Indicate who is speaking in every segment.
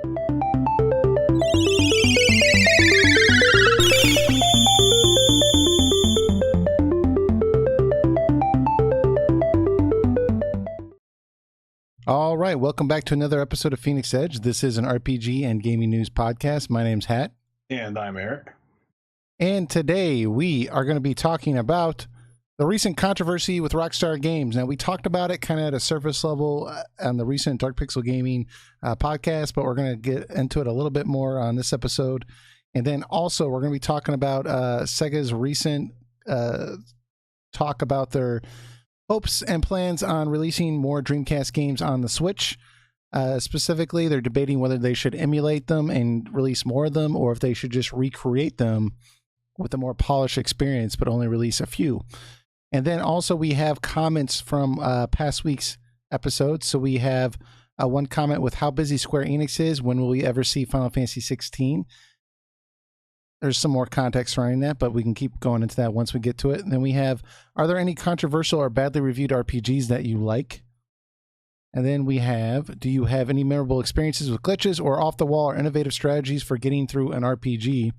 Speaker 1: All right, welcome back to another episode of Phoenix Edge. This is an RPG and gaming news podcast. My name's Hat.
Speaker 2: And I'm Eric.
Speaker 1: And today we are going to be talking about the recent controversy with Rockstar Games. Now, we talked about it kind of at a surface level on the recent Dark Pixel Gaming podcast, but we're going to get into it a little bit more on this episode. And then also we're going to be talking about Sega's recent talk about their hopes and plans on releasing more Dreamcast games on the Switch. Specifically, they're debating whether they should emulate them and release more of them, or if they should just recreate them with a more polished experience, but only release a few. And then also we have comments from past week's episodes. So we have one comment with how busy Square Enix is. When will we ever see Final Fantasy XVI? There's some more context surrounding that, but we can keep going into that once we get to it. And then we have, are there any controversial or badly reviewed RPGs that you like? And then we have, do you have any memorable experiences with glitches or off-the-wall or innovative strategies for getting through an RPG?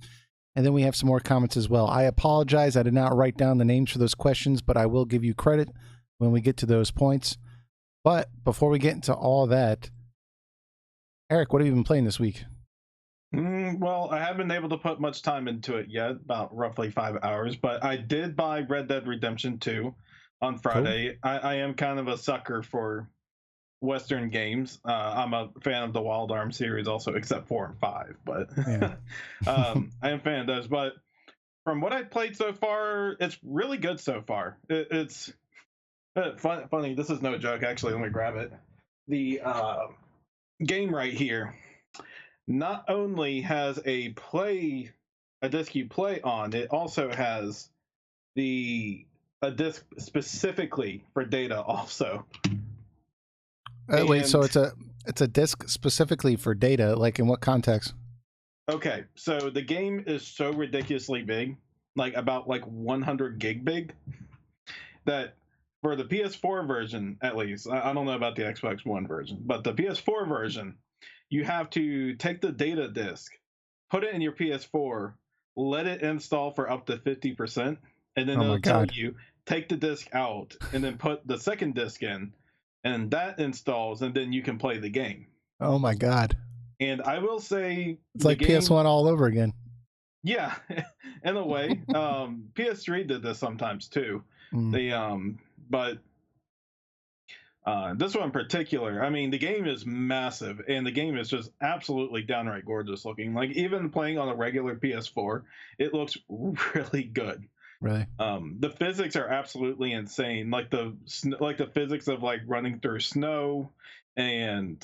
Speaker 1: And then we have some more comments as well. I apologize, I did not write down the names for those questions, but I will give you credit when we get to those points. But before we get into all that, Eric, what have you been playing this week?
Speaker 2: Well, I haven't been able to put much time into it yet, about roughly 5 hours, but I did buy Red Dead Redemption 2 on Friday. Cool. I am kind of a sucker for Western games. I'm a fan of the Wild Arms series also, except 4 and 5, but yeah. I am a fan of those. But from what I've played so far, it's really good so far. It's funny, this is no joke, actually. Let me grab it. The game right here not only has a disc you play on, it also has a disc specifically for data also.
Speaker 1: Wait, so it's a disc specifically for data, like in what context?
Speaker 2: Okay, so the game is so ridiculously big, like about 100 gig big, that for the PS4 version, at least, I don't know about the Xbox One version, but the PS4 version, you have to take the data disk, put it in your PS4, let it install for up to 50%, and then it'll tell you, take the disk out, and then put the second disk in, and that installs, and then you can play the game.
Speaker 1: Oh my God. And
Speaker 2: I will say,
Speaker 1: it's like game, PS1 all over again.
Speaker 2: Yeah, in a way. PS3 did this sometimes too. But this one in particular, I mean, the game is massive, and the game is just absolutely downright gorgeous looking. Like, even playing on a regular PS4, it looks really good.
Speaker 1: Really?
Speaker 2: The physics are absolutely insane. Like the physics of running through snow, and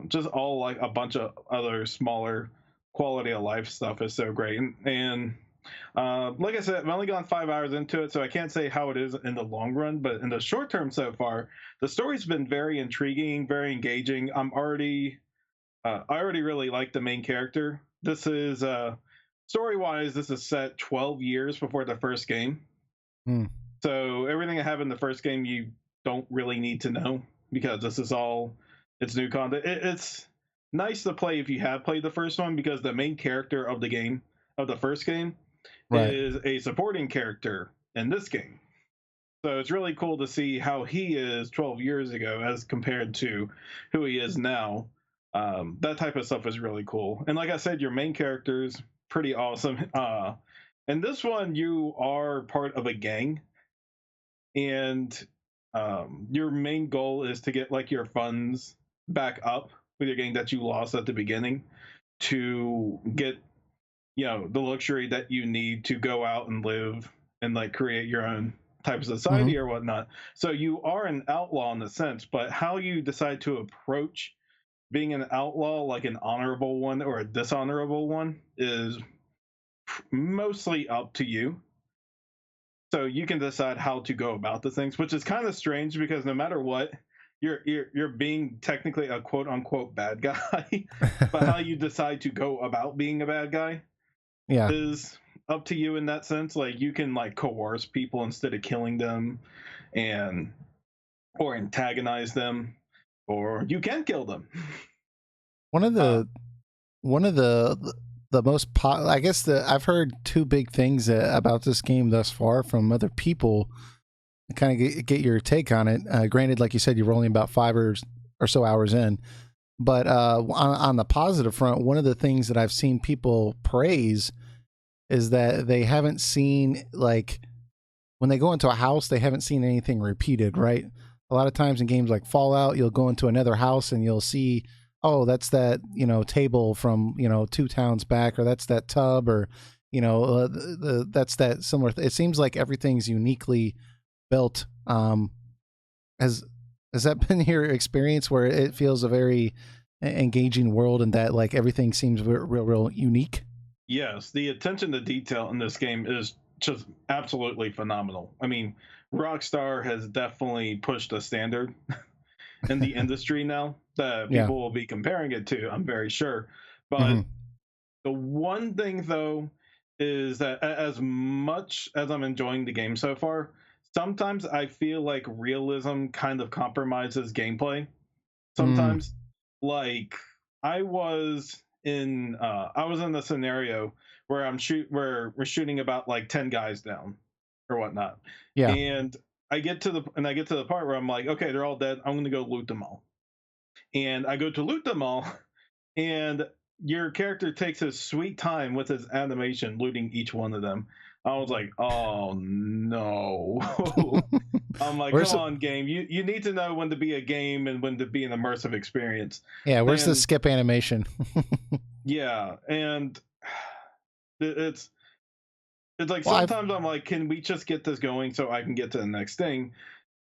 Speaker 2: just all a bunch of other smaller quality of life stuff is so great. And like I said, I've only gone 5 hours into it, so I can't say how it is in the long run, but in the short term so far, the story's been very intriguing, very engaging. I already really like the main character. This is story-wise, this is set 12 years before the first game. So everything I have in the first game you don't really need to know, because this is all, it's new content. It's nice to play if you have played the first one, because the main character of the first game is a supporting character in this game. So it's really cool to see how he is 12 years ago as compared to who he is now. That type of stuff is really cool. And like I said, your main character's pretty awesome. In this one, you are part of a gang, and your main goal is to get your funds back up with your gang that you lost at the beginning, to get the luxury that you need to go out and live and create your own type of society or whatnot. So you are an outlaw in a sense, but how you decide to approach being an outlaw, like an honorable one or a dishonorable one, is mostly up to you. So you can decide how to go about the things, which is kind of strange, because no matter what, you're being technically a quote unquote bad guy, but how you decide to go about being a bad guy is up to you in that sense. You can coerce people instead of killing them, or antagonize them, or you can kill them.
Speaker 1: One of the one of the most I guess I've heard two big things about this game thus far from other people. Kind of get your take on it. Granted, like you said, you're only about 5 or so hours in, but on the positive front, one of the things that I've seen people praise is that they haven't seen, like, when they go into a house, they haven't seen anything repeated, right? A lot of times in games like Fallout, you'll go into another house and you'll see, oh, that's that, table from, 2 towns back, or that's that tub, or, that's that similar. It seems like everything's uniquely built. Has has that been your experience where it feels a very engaging world and that like everything seems real unique?
Speaker 2: Yes, the attention to detail in this game is just absolutely phenomenal. I mean, Rockstar has definitely pushed a standard in the industry now that
Speaker 1: Yeah.
Speaker 2: people will be comparing it to, I'm very sure.
Speaker 1: Hmm.
Speaker 2: But the one thing, though, is that as much as I'm enjoying the game so far, sometimes I feel like realism kind of compromises gameplay.
Speaker 1: Mm.
Speaker 2: Sometimes, like I was in a scenario where where we're shooting about like 10 guys down or whatnot,
Speaker 1: Yeah.
Speaker 2: and I get to the part where I'm like, okay, they're all dead. I'm gonna go loot them all, and I go to loot them all, and your character takes his sweet time with his animation looting each one of them. I was like, oh no. I'm like,
Speaker 1: Where's
Speaker 2: come
Speaker 1: the,
Speaker 2: on, game. You need to know when to be a game and when to be an immersive experience.
Speaker 1: yeah, where's the
Speaker 2: And
Speaker 1: skip animation?
Speaker 2: yeah, and it's it's like
Speaker 1: Well, I've
Speaker 2: sometimes I'm like, can we just get this going so I can get to the next thing?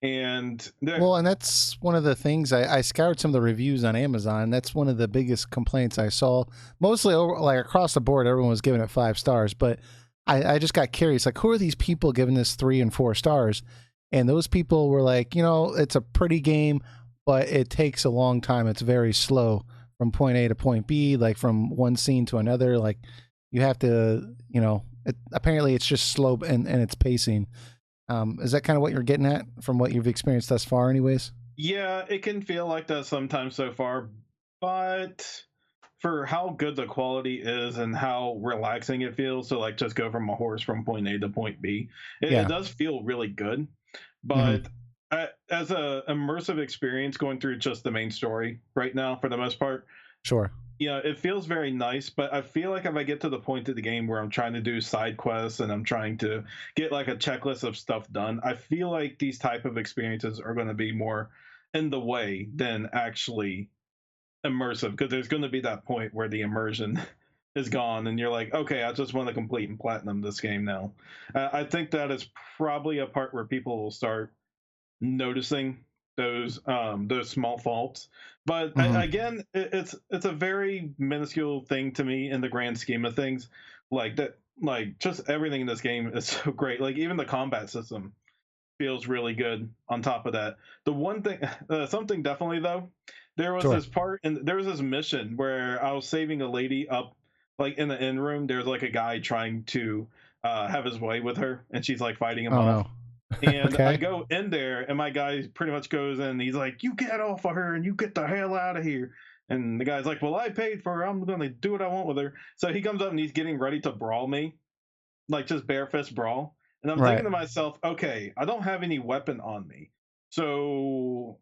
Speaker 2: And there,
Speaker 1: Well, and that's one of the things I scoured some of the reviews on Amazon. That's one of the biggest complaints I saw. Mostly over, like across the board, everyone was giving it 5 stars. But I just got curious, like, who are these people giving this 3 and 4 stars? And those people were like, it's a pretty game, but it takes a long time. It's very slow from point A to point B, like from one scene to another. Like you have to, apparently it's just slow and its pacing. Is that kind of what you're getting at from what you've experienced thus far, anyways?
Speaker 2: yeah, it can feel like that sometimes so far, but for how good the quality is and how relaxing it feels to like just go from a horse from point A to point B, it
Speaker 1: Yeah.
Speaker 2: does feel really good.
Speaker 1: Hmm.
Speaker 2: But as a immersive experience going through just the main story right now, for the most part,
Speaker 1: Sure.
Speaker 2: yeah, it feels very nice. But I feel like if I get to the point of the game where I'm trying to do side quests and I'm trying to get like a checklist of stuff done, I feel like these type of experiences are going to be more in the way than actually immersive, because there's going to be that point where the immersion is gone and you're like, okay, I just want to complete and platinum this game now. I think that is probably a part where people will start noticing those small faults. But
Speaker 1: Hmm.
Speaker 2: again, it's a very minuscule thing to me in the grand scheme of things. Like that, like just everything in this game is so great. Like even the combat system feels really good. On top of that, the one thing, something definitely though, there was
Speaker 1: Sure.
Speaker 2: this part and there was this mission where I was saving a lady up, like in the inn room. There's like a guy trying to have his way with her, and she's like fighting him
Speaker 1: Oh
Speaker 2: off.
Speaker 1: no.
Speaker 2: And I
Speaker 1: Okay.
Speaker 2: go in there, and my guy pretty much goes in. He's like, "You get off of her, and you get the hell out of here." And the guy's like, "Well, I paid for her. I'm gonna do what I want with her." So he comes up and he's getting ready to brawl me, like just bare fist brawl. And I'm thinking
Speaker 1: Right.
Speaker 2: to myself, "Okay, I don't have any weapon on me, so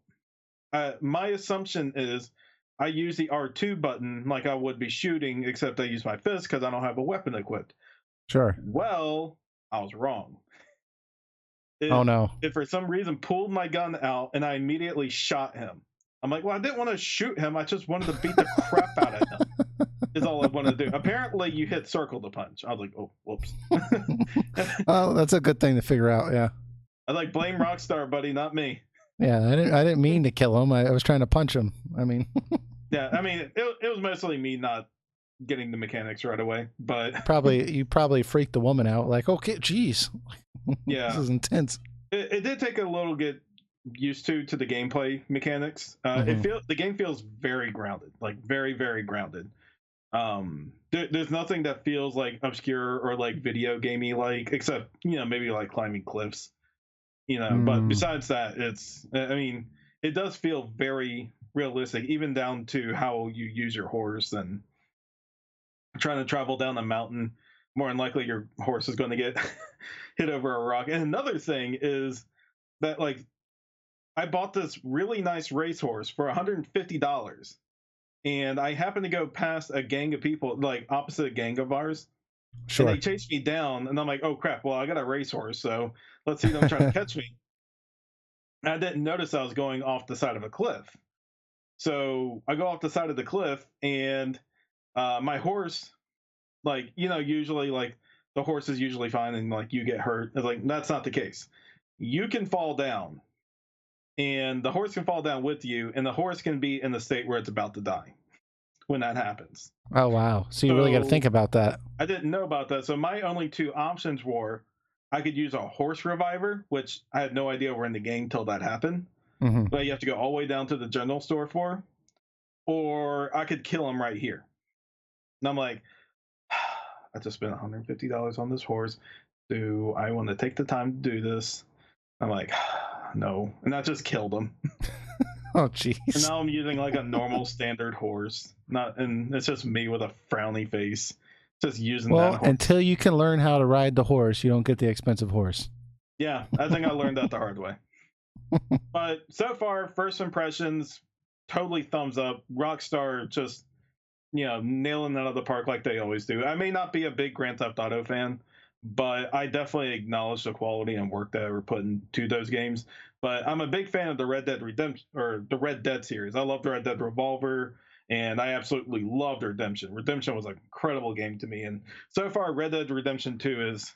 Speaker 2: my assumption is I use the R2 button like I would be shooting, except I use my fist because I don't have a weapon equipped."
Speaker 1: Sure.
Speaker 2: Well, I was wrong.
Speaker 1: Oh
Speaker 2: it,
Speaker 1: no.
Speaker 2: it for some reason pulled my gun out and I immediately shot him. I'm like, well, I didn't want to shoot him. I just wanted to beat the crap out of him. Is all I wanted to do. Apparently, you hit circle to punch. I was like, oh, whoops.
Speaker 1: Well, that's a good thing to figure out. Yeah.
Speaker 2: I like blame Rockstar, buddy, not me.
Speaker 1: Yeah. I didn't mean to kill him. I was trying to punch him. I mean,
Speaker 2: Yeah, I mean, it was mostly me not getting the mechanics right away, but
Speaker 1: you probably freaked the woman out. Like, okay, geez, this
Speaker 2: yeah,
Speaker 1: is intense.
Speaker 2: it did take a little get used to the gameplay mechanics.
Speaker 1: Hmm.
Speaker 2: The game feels very grounded, like very grounded. There's nothing that feels like obscure or like video gamey, like, except maybe like climbing cliffs, but
Speaker 1: Mm.
Speaker 2: besides that, I mean, it does feel very realistic, even down to how you use your horse. And trying to travel down a mountain, more than likely your horse is going to get hit over a rock. And another thing is that like I bought this really nice racehorse for $150, and I happened to go past a gang of people, like opposite a gang of ours, and
Speaker 1: Sure.
Speaker 2: they chased me down. And I'm like, oh crap! Well, I got a racehorse, so let's see them try to catch me. And I didn't notice I was going off the side of a cliff. So I go off the side of the cliff, and my horse, like usually like the horse is usually fine, and like you get hurt. It's like that's not the case. You can fall down, and the horse can fall down with you, and the horse can be in the state where it's about to die when that happens.
Speaker 1: Oh, wow. So you really got to think about that.
Speaker 2: I didn't know about that. So my only two options were I could use a horse reviver, which I had no idea were in the game till that happened.
Speaker 1: Mm-hmm.
Speaker 2: But you have to go all the way down to the general store for, or I could kill him right here. And I'm like, I just spent $150 on this horse. Do I want to take the time to do this? I'm like, no. And I just killed him.
Speaker 1: Oh, jeez.
Speaker 2: And now I'm using like a normal standard horse. And it's just me with a frowny face. Just using that horse.
Speaker 1: Until you can learn how to ride the horse, you don't get the expensive horse.
Speaker 2: Yeah, I think I learned that the hard way. But so far, first impressions, totally thumbs up. Rockstar just, nailing it out of the park like they always do. I may not be a big Grand Theft Auto fan, but I definitely acknowledge the quality and work that they were putting to those games. But I'm a big fan of the Red Dead Redemption, or the Red Dead series. I love the Red Dead Revolver, and I absolutely loved Redemption. Redemption was an incredible game to me, and so far Red Dead Redemption 2 is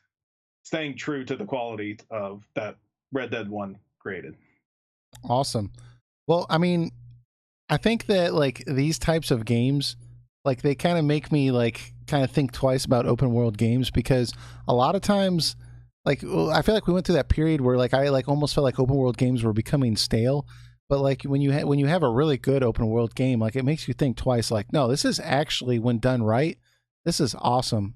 Speaker 2: staying true to the quality of that Red Dead 1 created.
Speaker 1: Awesome. Well, I mean, I think that like these types of games, like they kind of make me like kind of think twice about open world games, because a lot of times, like I feel like we went through that period where like I like almost felt like open world games were becoming stale. But like when you have a really good open world game, like it makes you think twice. Like, no, this is actually, when done right, this is awesome.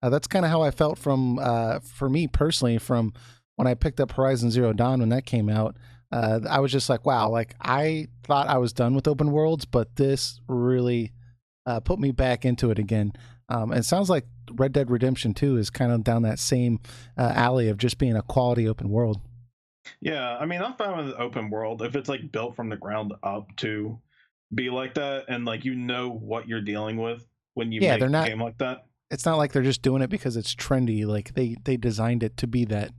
Speaker 1: That's kind of how I felt from for me personally, from when I picked up Horizon Zero Dawn when that came out. I was just like, wow, like I thought I was done with open worlds, but this really put me back into it again. And it sounds like Red Dead Redemption 2 is kind of down that same alley of just being a quality open world.
Speaker 2: Yeah, I mean, I'm fine with open world if it's like built from the ground up to be like that, and like what you're dealing with when you make a game like that.
Speaker 1: It's not like they're just doing it because it's trendy. Like they designed it to be that.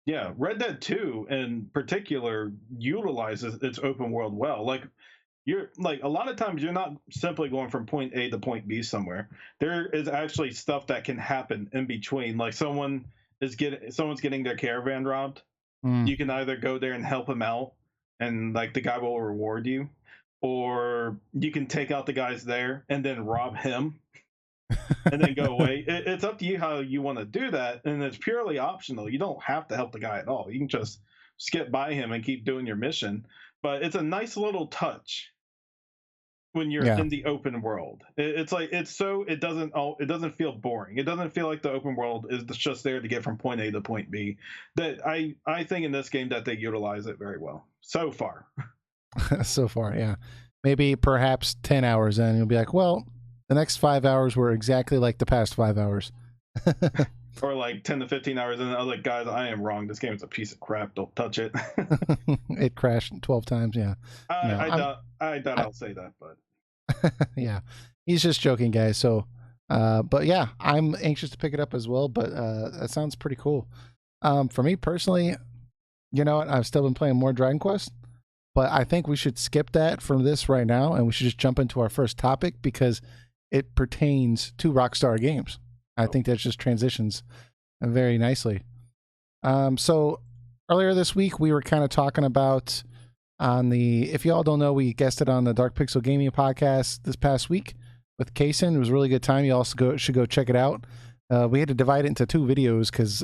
Speaker 2: Yeah, Red Dead 2 in particular utilizes its open world well. Like you're like a lot of times you're not simply going from point A to point B somewhere. There is actually stuff that can happen in between. Like someone's getting their caravan robbed. You can either go there and help him out, and like the guy will reward you, or you can take out the guys there and then rob him and then go away. It's up to you how you want to do that, and it's purely optional. You don't have to help the guy at all. You can just skip by him and keep doing your mission. But it's a nice little touch when you're in the open world. It doesn't feel boring. It doesn't feel like the open world is just there to get from point A to point B. That I think in this game that they utilize it very well so far.
Speaker 1: So far, yeah. Maybe perhaps 10 hours in, you'll be like, well, the next 5 hours were exactly like the past 5 hours.
Speaker 2: Or like 10 to 15 hours in, I was like, guys, I am wrong. This game is a piece of crap. Don't touch it.
Speaker 1: It crashed 12 times, yeah.
Speaker 2: I doubt I'll say that, but
Speaker 1: yeah, he's just joking, guys. So but yeah, I'm anxious to pick it up as well, but that sounds pretty cool. For me personally, you know what, I've still been playing more Dragon Quest, but I think we should skip that from this right now, and we should just jump into our first topic because it pertains to Rockstar Games. I think that just transitions very nicely. So earlier this week, we were kind of talking about if you all don't know, we guested on the Dark Pixel Gaming podcast this past week with Kaysen. It was a really good time. You also should go check it out. We had to divide it into 2 videos because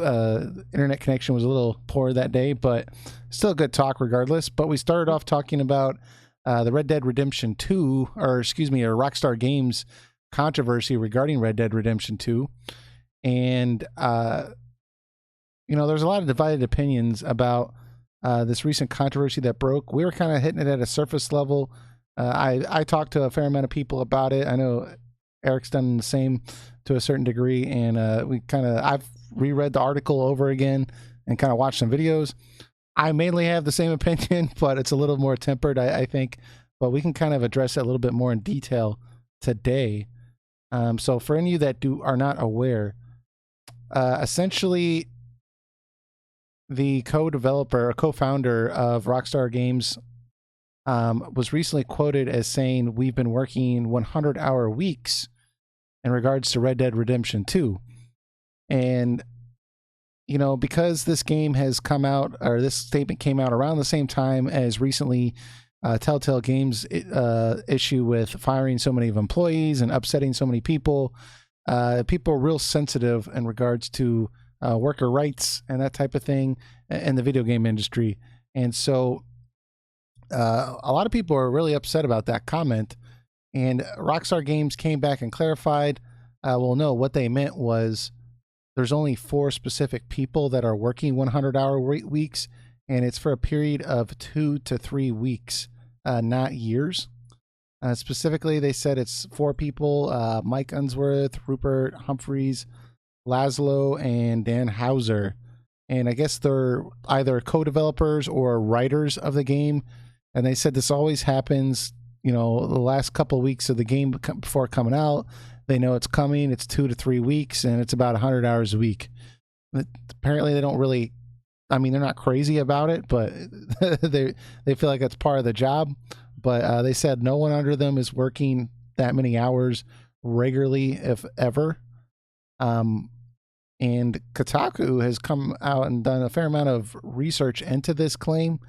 Speaker 1: internet connection was a little poor that day, but still a good talk regardless. But we started off talking about the Red Dead Redemption 2, or Rockstar Games controversy regarding Red Dead Redemption 2. And, there's a lot of divided opinions about this recent controversy that broke. We were kind of hitting it at a surface level. I talked to a fair amount of people about it. I know Eric's done the same to a certain degree, and I've reread the article over again and kind of watched some videos. I mainly have the same opinion, but it's a little more tempered, I think. But we can kind of address it a little bit more in detail today. So for any of you that are not aware, essentially the co-developer or co-founder of Rockstar Games was recently quoted as saying, "We've been working 100-hour weeks in regards to Red Dead Redemption 2. And, you know, because this game has come out, or this statement came out around the same time as recently Telltale Games issue with firing so many of employees and upsetting so many people, people are real sensitive in regards to worker rights and that type of thing in the video game industry. And so a lot of people are really upset about that comment. And Rockstar Games came back and clarified, well, no, what they meant was there's only 4 specific people that are working 100-hour weeks, and it's for a period of 2 to 3 weeks, not years. Specifically, they said it's 4 people, Mike Unsworth, Rupert Humphreys, Laszlo, and Dan Hauser. And I guess they're either co-developers or writers of the game. And they said this always happens, you know, the last couple of weeks of the game before coming out. They know it's coming. It's 2 to 3 weeks, and it's about 100 hours a week. Apparently, they don't really, I mean, they're not crazy about it, but they feel like it's part of the job. But they said no one under them is working that many hours regularly, if ever. And Kotaku has come out and done a fair amount of research into this claim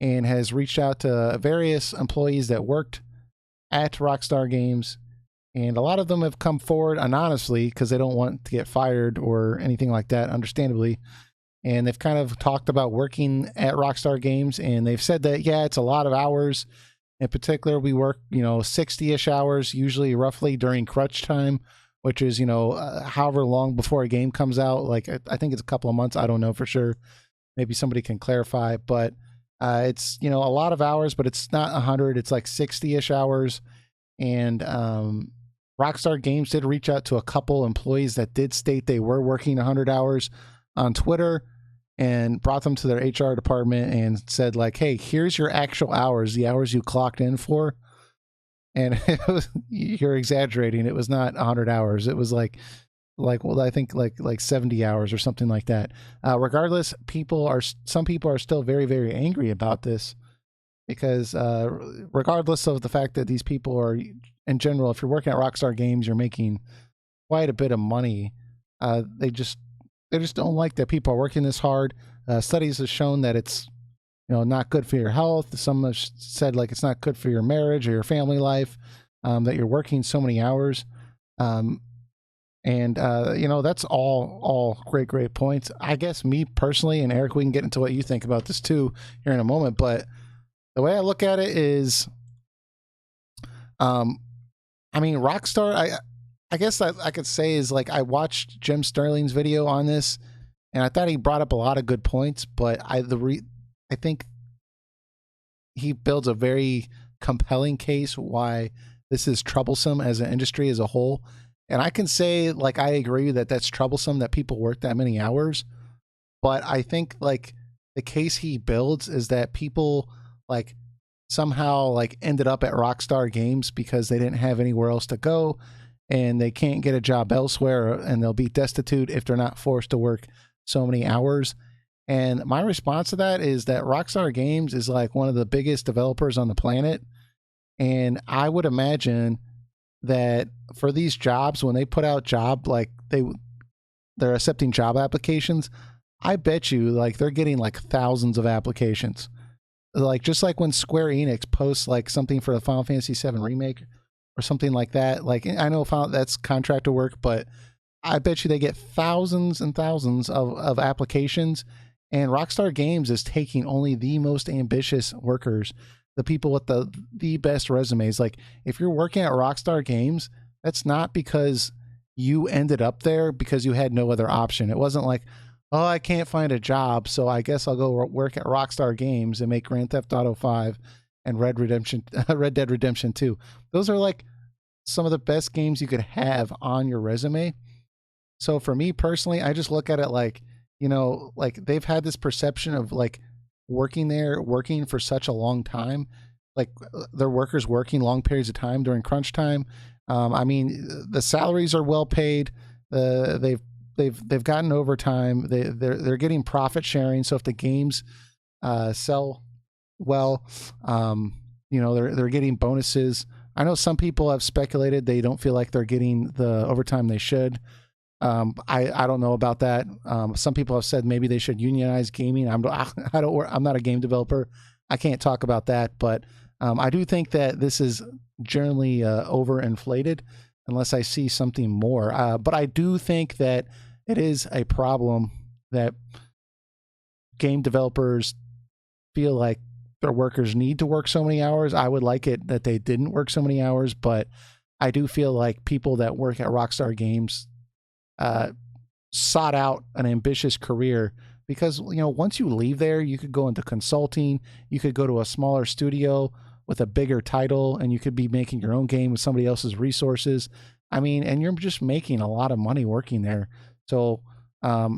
Speaker 1: and has reached out to various employees that worked at Rockstar Games. And a lot of them have come forward anonymously because they don't want to get fired or anything like that, understandably. And they've kind of talked about working at Rockstar Games, and they've said that, yeah, it's a lot of hours. In particular, we work, 60-ish hours, usually roughly during crunch time, which is, however long before a game comes out. Like, I think it's a couple of months. I don't know for sure. Maybe somebody can clarify. But it's, a lot of hours, but it's not 100. It's like 60-ish hours. And Rockstar Games did reach out to a couple employees that did state they were working 100 hours on Twitter, and brought them to their HR department and said, like, hey, here's your actual hours, the hours you clocked in for. And you're exaggerating. It was not 100 hours. It was like, well, I think like 70 hours or something like that. Regardless, some people are still very, very angry about this, because regardless of the fact that these people are, in general, if you're working at Rockstar Games, you're making quite a bit of money. They just don't like that people are working this hard. Studies have shown that it's, not good for your health. Some have said, like, it's not good for your marriage or your family life, that you're working so many hours. That's all great points. I guess me personally, and Eric, we can get into what you think about this too here in a moment, but the way I look at it is, Rockstar, I guess I could say is, like, I watched Jim Sterling's video on this, and I thought he brought up a lot of good points, but I think he builds a very compelling case why this is troublesome as an industry as a whole. And I can say, like, I agree that that's troublesome that people work that many hours, but I think, like, the case he builds is that people, like, somehow, like, ended up at Rockstar Games because they didn't have anywhere else to go, and they can't get a job elsewhere, and they'll be destitute if they're not forced to work so many hours. And my response to that is that Rockstar Games is, like, one of the biggest developers on the planet. And I would imagine that for these jobs, when they put out they're accepting job applications, I bet you, like, they're getting, like, thousands of applications. Like, just like when Square Enix posts, like, something for the Final Fantasy VII remake or something like that. Like, I know that's contractor work, but I bet you they get thousands and thousands of applications. And Rockstar Games is taking only the most ambitious workers, the people with the best resumes. Like, if you're working at Rockstar Games, that's not because you ended up there because you had no other option. It wasn't like, oh, I can't find a job, so I guess I'll go work at Rockstar Games and make Grand Theft Auto 5 and Red Dead Redemption 2. Those are, like, some of the best games you could have on your resume. So for me personally, I just look at it like, like they've had this perception of like working for such a long time, like their workers working long periods of time during crunch time. I mean, the salaries are well paid. They've gotten overtime. They're getting profit sharing. So if the games sell well, they're getting bonuses. I know some people have speculated they don't feel like they're getting the overtime they should. I don't know about that. Some people have said maybe they should unionize gaming. I'm not a game developer. I can't talk about that, but I do think that this is generally overinflated unless I see something more. But I do think that it is a problem that game developers feel like their workers need to work so many hours. I would like it that they didn't work so many hours, but I do feel like people that work at Rockstar Games sought out an ambitious career because, once you leave there, you could go into consulting, you could go to a smaller studio with a bigger title, and you could be making your own game with somebody else's resources. I mean, and you're just making a lot of money working there. So, at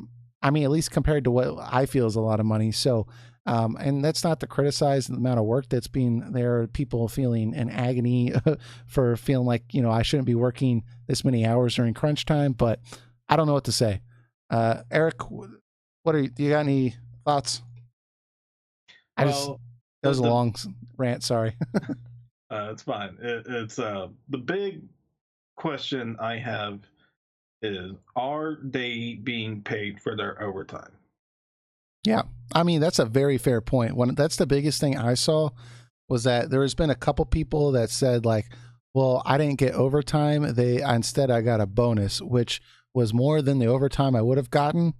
Speaker 1: least compared to what I feel is a lot of money. So, and that's not to criticize the amount of work that's being there. People feeling an agony for feeling like, I shouldn't be working this many hours during crunch time, but I don't know what to say. Eric, do you got any thoughts? That was a long rant. Sorry.
Speaker 2: It's fine. It's the big question I have is, are they being paid for their overtime?
Speaker 1: Yeah. I mean, that's a very fair point. That's the biggest thing I saw was that there has been a couple people that said like, well, I didn't get overtime. Instead I got a bonus, which was more than the overtime I would have gotten,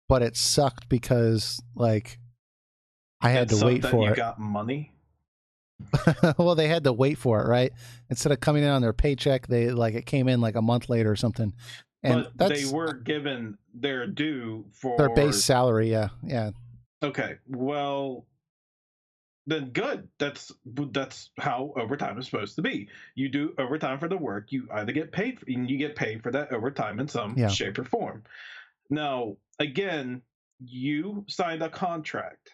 Speaker 1: but it sucked because like I had to wait for it.
Speaker 2: You got money?
Speaker 1: Well, they had to wait for it, right? Instead of coming in on their paycheck, it came in like a month later or something. And
Speaker 2: but they were given their due for
Speaker 1: their base salary. Yeah. Yeah.
Speaker 2: Okay. Well, then good. That's how overtime is supposed to be. You do overtime for the work. You either get paid and you get paid for that overtime in some shape or form. Now, again, you signed a contract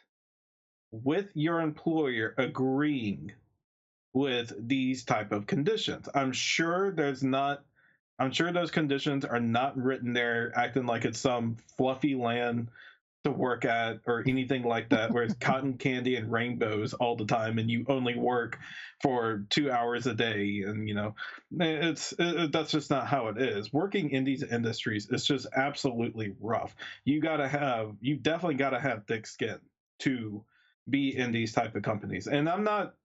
Speaker 2: with your employer agreeing with these type of conditions. I'm sure those conditions are not written there acting like it's some fluffy land to work at or anything like that, where it's cotton candy and rainbows all the time and you only work for 2 hours a day. And that's just not how it is. Working in these industries is just absolutely rough. You definitely got to have thick skin to be in these type of companies. And I'm not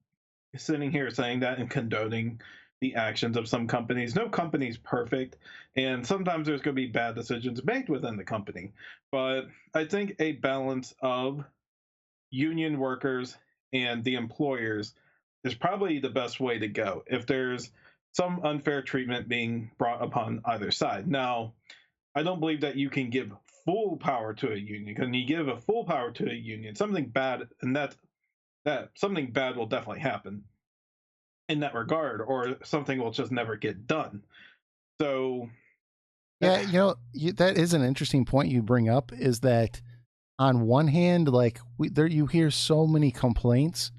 Speaker 2: sitting here saying that and condoning the actions of some companies. No company's perfect, and sometimes there's going to be bad decisions made within the company. But I think a balance of union workers and the employers is probably the best way to go if there's some unfair treatment being brought upon either side. Now, I don't believe that you can give full power to a union. Because when you give a full power to a union, something bad, and that something bad will definitely happen in that regard, or something will just never get done. So
Speaker 1: yeah, that is an interesting point you bring up, is that on one hand, like you hear so many complaints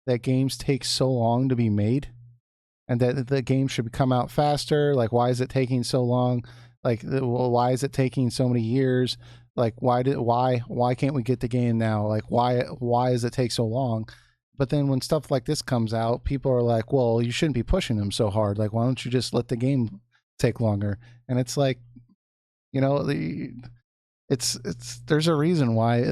Speaker 1: that games take so long to be made and that the game should come out faster. Like, why is it taking so long? Like, why is it taking so many years? Like, why can't we get the game now? Like, why does it take so long? But then when stuff like this comes out, people are like, well, you shouldn't be pushing them so hard. Like, why don't you just let the game take longer? And it's like, it's there's a reason why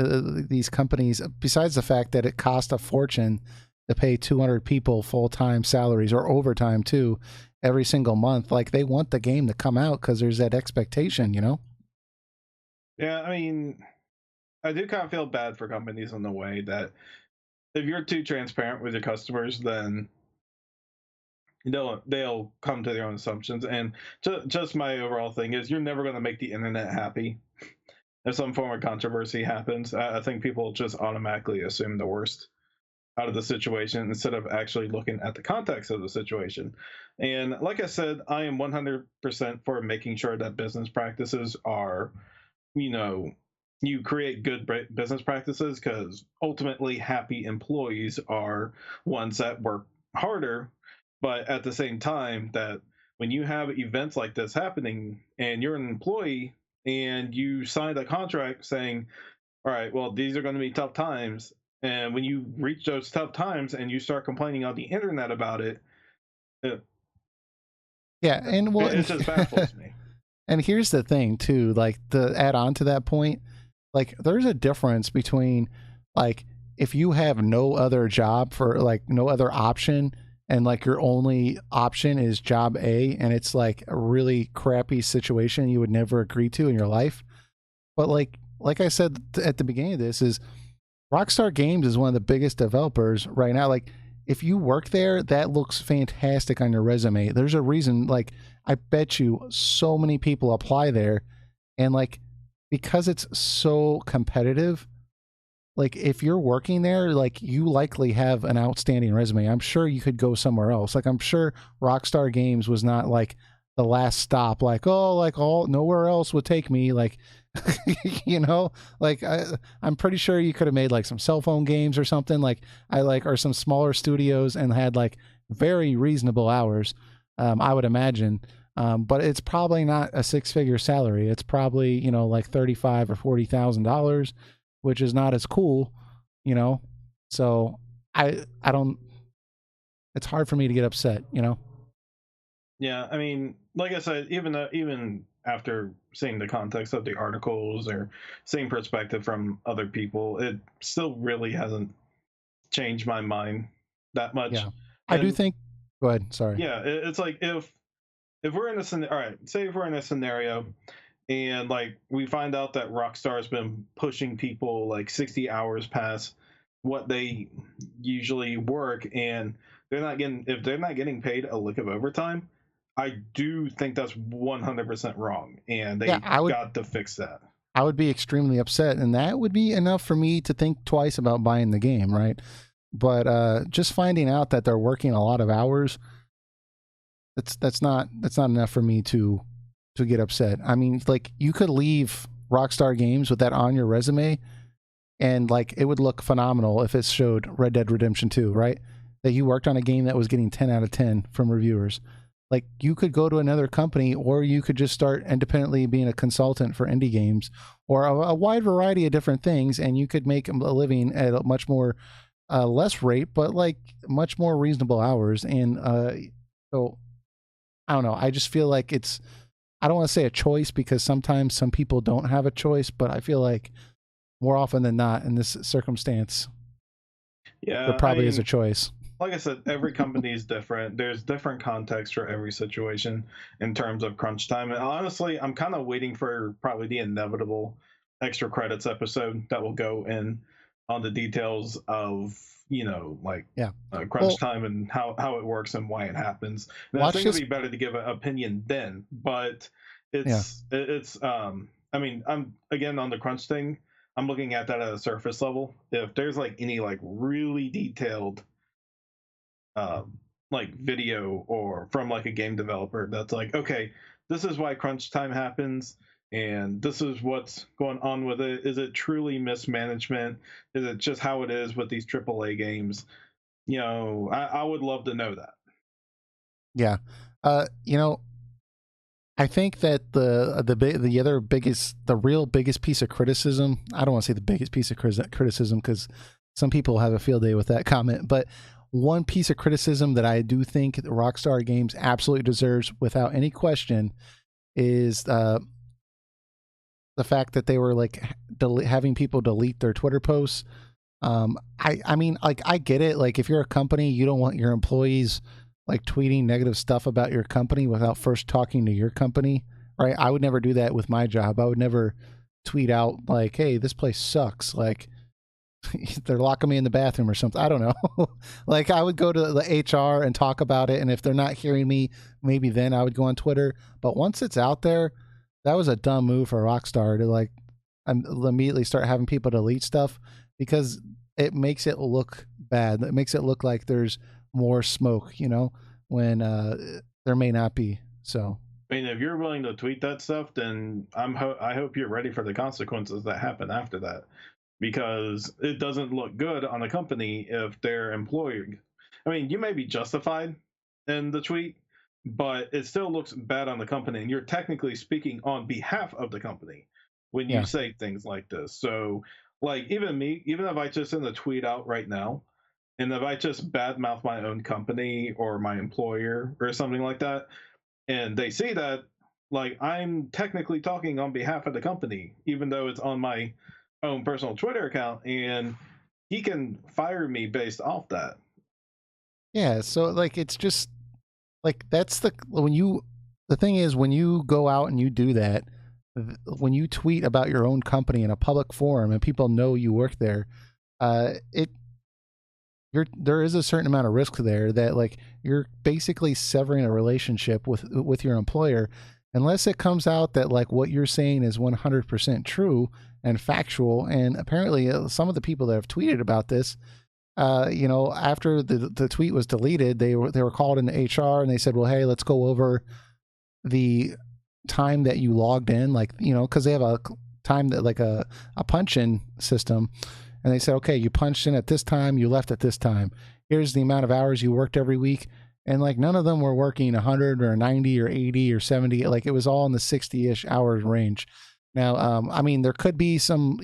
Speaker 1: these companies, besides the fact that it costs a fortune to pay 200 people full-time salaries or overtime too every single month, like they want the game to come out because there's that expectation,
Speaker 2: Yeah, I mean, I do kind of feel bad for companies in the way that if you're too transparent with your customers, then they'll come to their own assumptions. And just my overall thing is, you're never going to make the internet happy. If some form of controversy happens, I think people just automatically assume the worst. out of the situation instead of actually looking at the context of the situation. And like I said, I am 100% for making sure that business practices are, you know, you create good business practices, because ultimately happy employees are ones that work harder. But at the same time, that when you have events like this happening and you're an employee and you signed a contract saying, all right, well, these are going to be tough times. And when you reach those tough times and you start complaining on the internet about it, it,
Speaker 1: Yeah, and well,
Speaker 2: it just baffles me.
Speaker 1: and here's the thing too, like to add on to that point, like there's a difference between like if you have no other job for like no other option and like your only option is job A and it's like a really crappy situation you would never agree to in your life. But like I said at the beginning of this is Rockstar Games is one of the biggest developers right now. Like if you work there, that looks fantastic on your resume. There's a reason, like I bet you so many people apply there and like because it's so competitive, like if you're working there, like you likely have an outstanding resume. I'm sure you could go somewhere else. Like I'm sure Rockstar Games was not like the last stop, like, oh, like all nowhere else would take me. Like, you know, like I'm pretty sure you could have made like some cell phone games or something like I like, or some smaller studios and had like very reasonable hours. I would imagine. But it's probably not a six-figure salary. It's probably, you know, like 35 or $40,000, which is not as cool, you know. So I don't. It's hard for me to get upset, you know.
Speaker 2: Yeah, I mean, like I said, even after seeing the context of the articles or seeing perspective from other people, it still really hasn't changed my mind that much.
Speaker 1: Yeah, I do
Speaker 2: And
Speaker 1: think. Go ahead. Sorry.
Speaker 2: yeah, it's like if we're in a all right, say if we're in a scenario and like we find out that Rockstar's been pushing people like 60 hours past what they usually work, and they're not getting if they're not getting paid a lick of overtime, I do think that's 100% wrong, and
Speaker 1: Yeah,
Speaker 2: they got to fix that.
Speaker 1: I would be extremely upset, and that would be enough for me to think twice about buying the game, right? But just finding out that they're working a lot of hours, that's not enough for me to get upset. I mean, like you could leave Rockstar Games with that on your resume, and like it would look phenomenal if it showed Red Dead Redemption 2, right? That you worked on a game that was getting 10 out of 10 from reviewers. Like you could go to another company, or you could just start independently being a consultant for indie games, or a wide variety of different things, and you could make a living at a much more less rate, but like much more reasonable hours. And so I don't know. I just feel like it's. I don't want to say a choice because sometimes some people don't have a choice, but I feel like more often than not in this circumstance, there
Speaker 2: Yeah, I
Speaker 1: probably is a
Speaker 2: mean,
Speaker 1: choice.
Speaker 2: like I said, every company is different. There's different context for every situation in terms of crunch time. And honestly, I'm kind of waiting for probably the inevitable extra credits episode that will go in on the details of, like
Speaker 1: Yeah.
Speaker 2: crunch
Speaker 1: Well,
Speaker 2: time and how it works and why it happens. And I
Speaker 1: watch
Speaker 2: think it'd
Speaker 1: this.
Speaker 2: be better to give an opinion then, but
Speaker 1: Yeah.
Speaker 2: it's I mean, I'm again on the crunch thing. I'm looking at that at a surface level. If there's like any like really detailed like video or from like a game developer that's like, okay, this is why crunch time happens and this is what's going on with it. Is it truly mismanagement? Is it just how it is with these AAA games? I would love to know that.
Speaker 1: Yeah. You know, I think that the other biggest, the real biggest piece of criticism. I don't want to say the biggest piece of criticism because some people have a field day with that comment, but one piece of criticism that I do think Rockstar Games absolutely deserves, without any question, is the fact that they were like having people delete their Twitter posts. I mean, like I get it. Like if you're a company, you don't want your employees like tweeting negative stuff about your company without first talking to your company, right? I would never do that with my job. I would never tweet out like, "Hey, this place sucks." Like they're locking me in the bathroom or something. I don't know. Like I would go to the HR and talk about it, and if they're not hearing me, maybe then I would go on Twitter. But once it's out there, that was a dumb move for Rockstar to like immediately start having people delete stuff because it makes it look bad. It makes it look like there's more smoke, when there may not be. So,
Speaker 2: I mean, if you're willing to tweet that stuff, then I hope you're ready for the consequences that happen after that, because it doesn't look good on the company if their employee. I mean, you may be justified in the tweet, but it still looks bad on the company, and you're technically speaking on behalf of the company when you
Speaker 1: yeah.
Speaker 2: say things like this. So, like, even me, even if I just send a tweet out right now, and if I just badmouth my own company or my employer or something like that, and they see that, like, I'm technically talking on behalf of the company, even though it's on my own personal Twitter account, and he can fire me based off that.
Speaker 1: Yeah. So, like, it's just like the thing is, when you go out and you do that, when you tweet about your own company in a public forum and people know you work there, it there is a certain amount of risk there that, like, you're basically severing a relationship with your employer, unless it comes out that, like, what you're saying is 100% true and factual. And apparently some of the people that have tweeted about this, after the tweet was deleted, they were called into HR and they said, well, hey, let's go over the time that you logged in, like, because they have a time that, like, a punch in system. And they said, okay, you punched in at this time, you left at this time. Here's the amount of hours you worked every week. And, like, none of them were working 100 or 90 or 80 or 70. Like, it was all in the 60-ish hours range. Now, I mean, there could be some,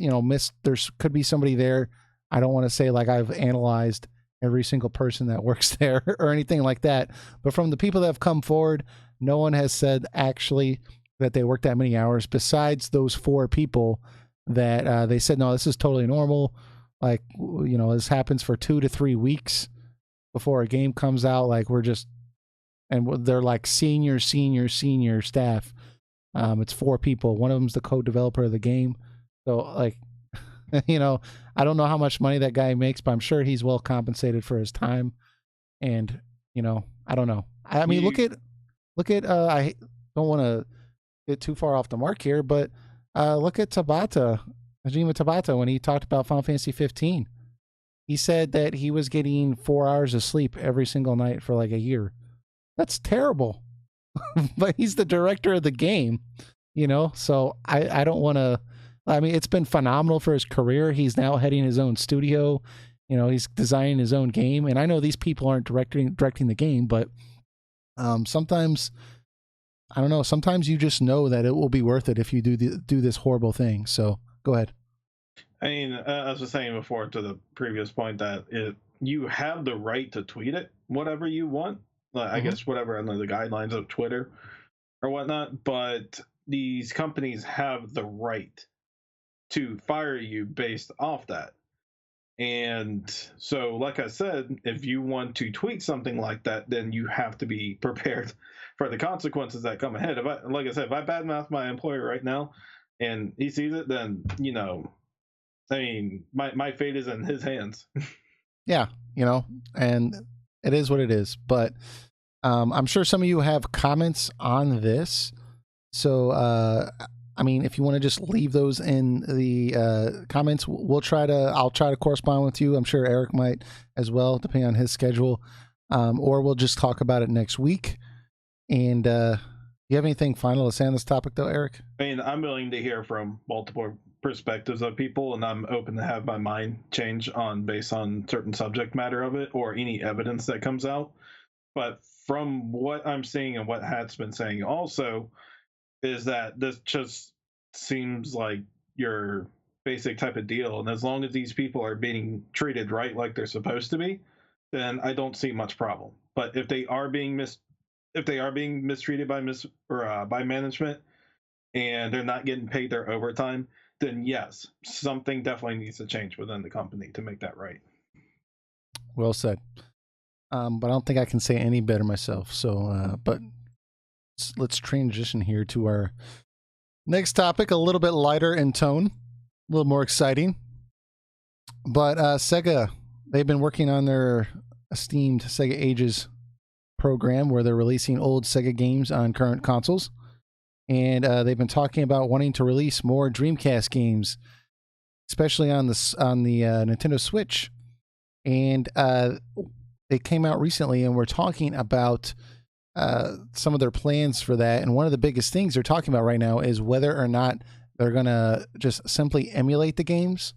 Speaker 1: there could be somebody there. I don't want to say, like, I've analyzed every single person that works there or anything like that. But from the people that have come forward, no one has said actually that they worked that many hours besides those 4 people that they said, no, this is totally normal. Like, this happens for 2 to 3 weeks before a game comes out. Like, and they're like senior staff. It's 4 people. One of them's the co-developer of the game. So, like, I don't know how much money that guy makes, but I'm sure he's well compensated for his time. And, I don't know. I mean, look at, I don't want to get too far off the mark here, but look at Hajime Tabata, when he talked about Final Fantasy 15. He said that he was getting 4 hours of sleep every single night for like a year. That's terrible. But he's the director of the game, so I don't want to. I mean, it's been phenomenal for his career. He's now heading his own studio. He's designing his own game. And I know these people aren't directing the game, but sometimes, I don't know, sometimes you just know that it will be worth it if you do this horrible thing. So go ahead.
Speaker 2: I mean, I was saying before to the previous point that you have the right to tweet it, whatever you want. I guess whatever under the guidelines of Twitter or whatnot. But these companies have the right to fire you based off that. And so, like I said, if you want to tweet something like that, then you have to be prepared for the consequences that come ahead. Like I said, if I badmouth my employer right now and he sees it, then, I mean, my fate is in his hands.
Speaker 1: Yeah, and it is what it is. But I'm sure some of you have comments on this. So, I mean, if you want to just leave those in the comments, I'll try to correspond with you. I'm sure Eric might as well, depending on his schedule. Or we'll just talk about it next week. And you have anything final to say on this topic, though, Eric?
Speaker 2: I mean, I'm willing to hear from multiple perspectives of people, and I'm open to have my mind change based on certain subject matter of it or any evidence that comes out. But from what I'm seeing and what Hat's been saying also, is that this just seems like your basic type of deal. And as long as these people are being treated right like they're supposed to be, then I don't see much problem. But if they are being mistreated by management and they're not getting paid their overtime, then yes, something definitely needs to change within the company to make that right.
Speaker 1: Well said. But I don't think I can say any better myself. So, but let's transition here to our next topic, a little bit lighter in tone, a little more exciting. But Sega, they've been working on their esteemed Sega Ages program where they're releasing old Sega games on current consoles. And they've been talking about wanting to release more Dreamcast games. especially on the Nintendo Switch. And they came out recently and we're talking about some of their plans for that. And one of the biggest things they're talking about right now is whether or not they're going to just simply emulate the games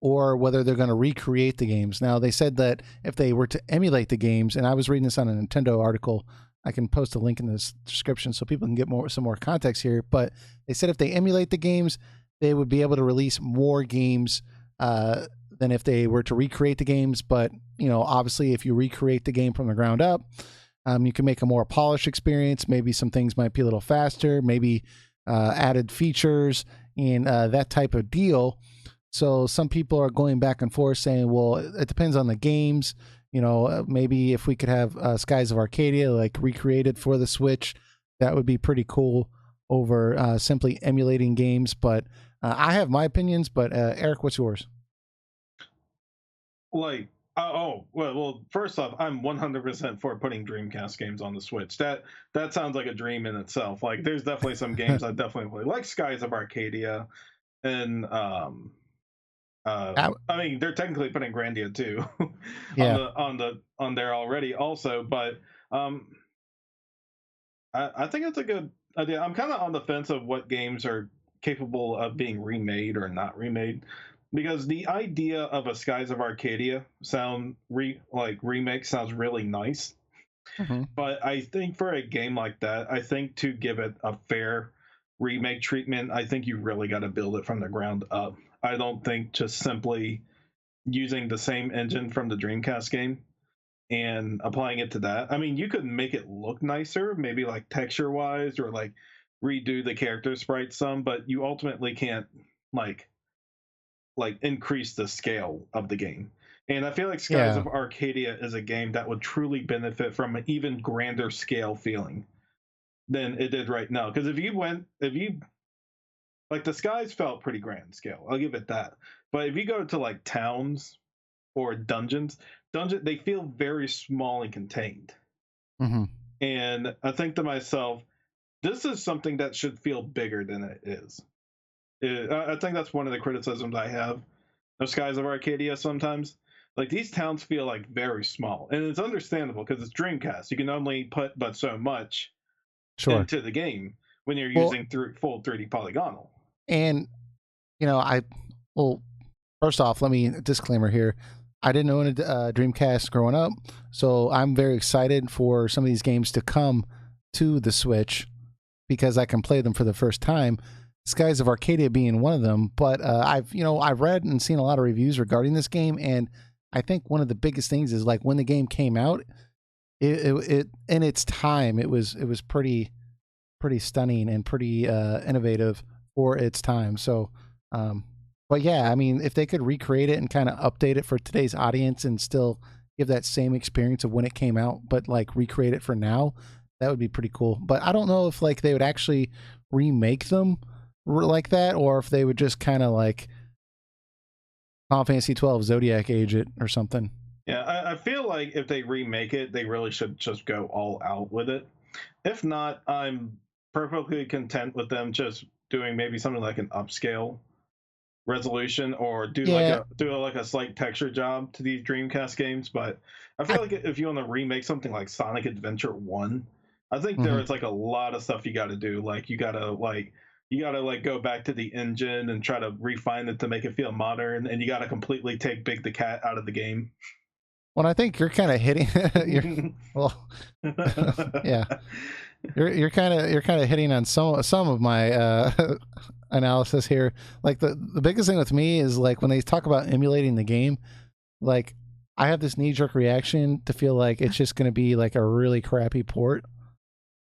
Speaker 1: or whether they're going to recreate the games. Now, they said that if they were to emulate the games, and I was reading this on a Nintendo article, I can post a link in the description so people can get some more context here, but they said if they emulate the games, they would be able to release more games than if they were to recreate the games. But, you know, obviously if you recreate the game from the ground up, you can make a more polished experience. Maybe some things might be a little faster, maybe added features and that type of deal. So some people are going back and forth saying, well, it depends on the games. You know, maybe if we could have Skies of Arcadia like recreated for the Switch, that would be pretty cool over simply emulating games. But I have my opinions, but Eric, what's yours?
Speaker 2: Like, well, first off, I'm 100% for putting Dreamcast games on the Switch. That sounds like a dream in itself. Like, there's definitely some games I definitely play, like Skies of Arcadia, and I mean, they're technically putting Grandia too
Speaker 1: Yeah.
Speaker 2: on there already, also. But I think it's a good idea. I'm kind of on the fence of what games are capable of being remade or not remade, because the idea of a Skies of Arcadia remake sounds really nice.
Speaker 1: Mm-hmm.
Speaker 2: But I think for a game like that, I think to give it a fair remake treatment, I think you really got to build it from the ground up. I don't think just simply using the same engine from the Dreamcast game and applying it to that. I mean, you could make it look nicer, maybe like texture wise, or like redo the character sprites some, but you ultimately can't like increase the scale of the game. And I feel like Skies of Arcadia is a game that would truly benefit from an even grander scale feeling than it did right now. Because if you like, the skies felt pretty grand scale, I'll give it that. But if you go to like towns or dungeons, they feel very small and contained.
Speaker 1: Mm-hmm.
Speaker 2: And I think to myself, this is something that should feel bigger than it is. I think that's one of the criticisms I have of Skies of Arcadia sometimes. Like, these towns feel like very small, and it's understandable because it's Dreamcast. You can only put but so much into the game when you're using full 3D polygonal.
Speaker 1: And, you know, first off, let me disclaimer here. I didn't own a Dreamcast growing up, so I'm very excited for some of these games to come to the Switch because I can play them for the first time. Skies of Arcadia being one of them. But I've read and seen a lot of reviews regarding this game, and I think one of the biggest things is like when the game came out, it in its time, it was pretty stunning and pretty innovative for its time. So, but yeah, I mean, if they could recreate it and kind of update it for today's audience and still give that same experience of when it came out, but like recreate it for now, that would be pretty cool. But I don't know if like they would actually remake them like that, or if they would just kind of like Final Fantasy 12 Zodiac Age it or something.
Speaker 2: Yeah, I feel like if they remake it, they really should just go all out with it. If not, I'm perfectly content with them just doing maybe something like an upscale resolution, or do like a slight texture job to these Dreamcast games. But I feel like if you want to remake something like Sonic Adventure 1, I think there's like a lot of stuff you got to do. Like, you got to go back to the engine and try to refine it to make it feel modern, and you got to completely take Big the Cat out of the game.
Speaker 1: Well, I think you're kind of hitting yeah. You're kind of hitting on some of my analysis here. Like the biggest thing with me is like when they talk about emulating the game, like I have this knee jerk reaction to feel like it's just going to be like a really crappy port.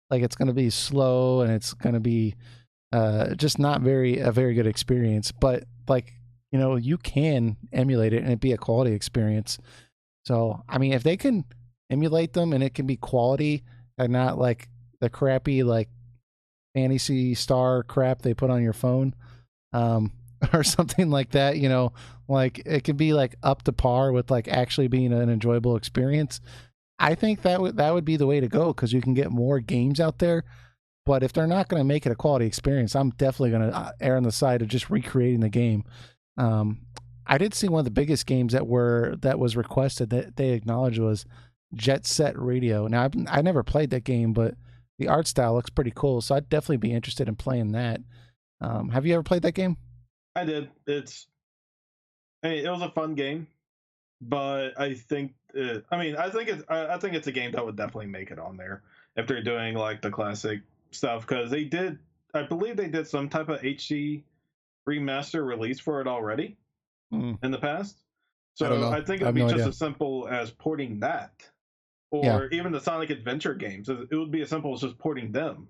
Speaker 1: Like it's going to be slow and it's going to be just not a very good experience. But like, you know, you can emulate it and it be a quality experience. So I mean, if they can emulate them and it can be quality and not like the crappy like Fantasy Star crap they put on your phone, or something like that, you know, like it could be like up to par with like actually being an enjoyable experience. I think that would be the way to go because you can get more games out there. But if they're not going to make it a quality experience, I'm definitely going to err on the side of just recreating the game. I did see one of the biggest games that was requested that they acknowledged was Jet Set Radio. Now I never played that game, but the art style looks pretty cool, so I'd definitely be interested in playing that. Have you ever played that game?
Speaker 2: I did. It was a fun game, but I think I think it's a game that would definitely make it on there if they're doing like the classic stuff, because I believe they did some type of HD remaster release for it already in the past.
Speaker 1: I don't
Speaker 2: So
Speaker 1: know.
Speaker 2: I think
Speaker 1: I
Speaker 2: it
Speaker 1: have
Speaker 2: would be
Speaker 1: no
Speaker 2: just
Speaker 1: idea.
Speaker 2: as simple as porting that,
Speaker 1: Yeah.
Speaker 2: or even the Sonic Adventure games. It would be as simple as just porting them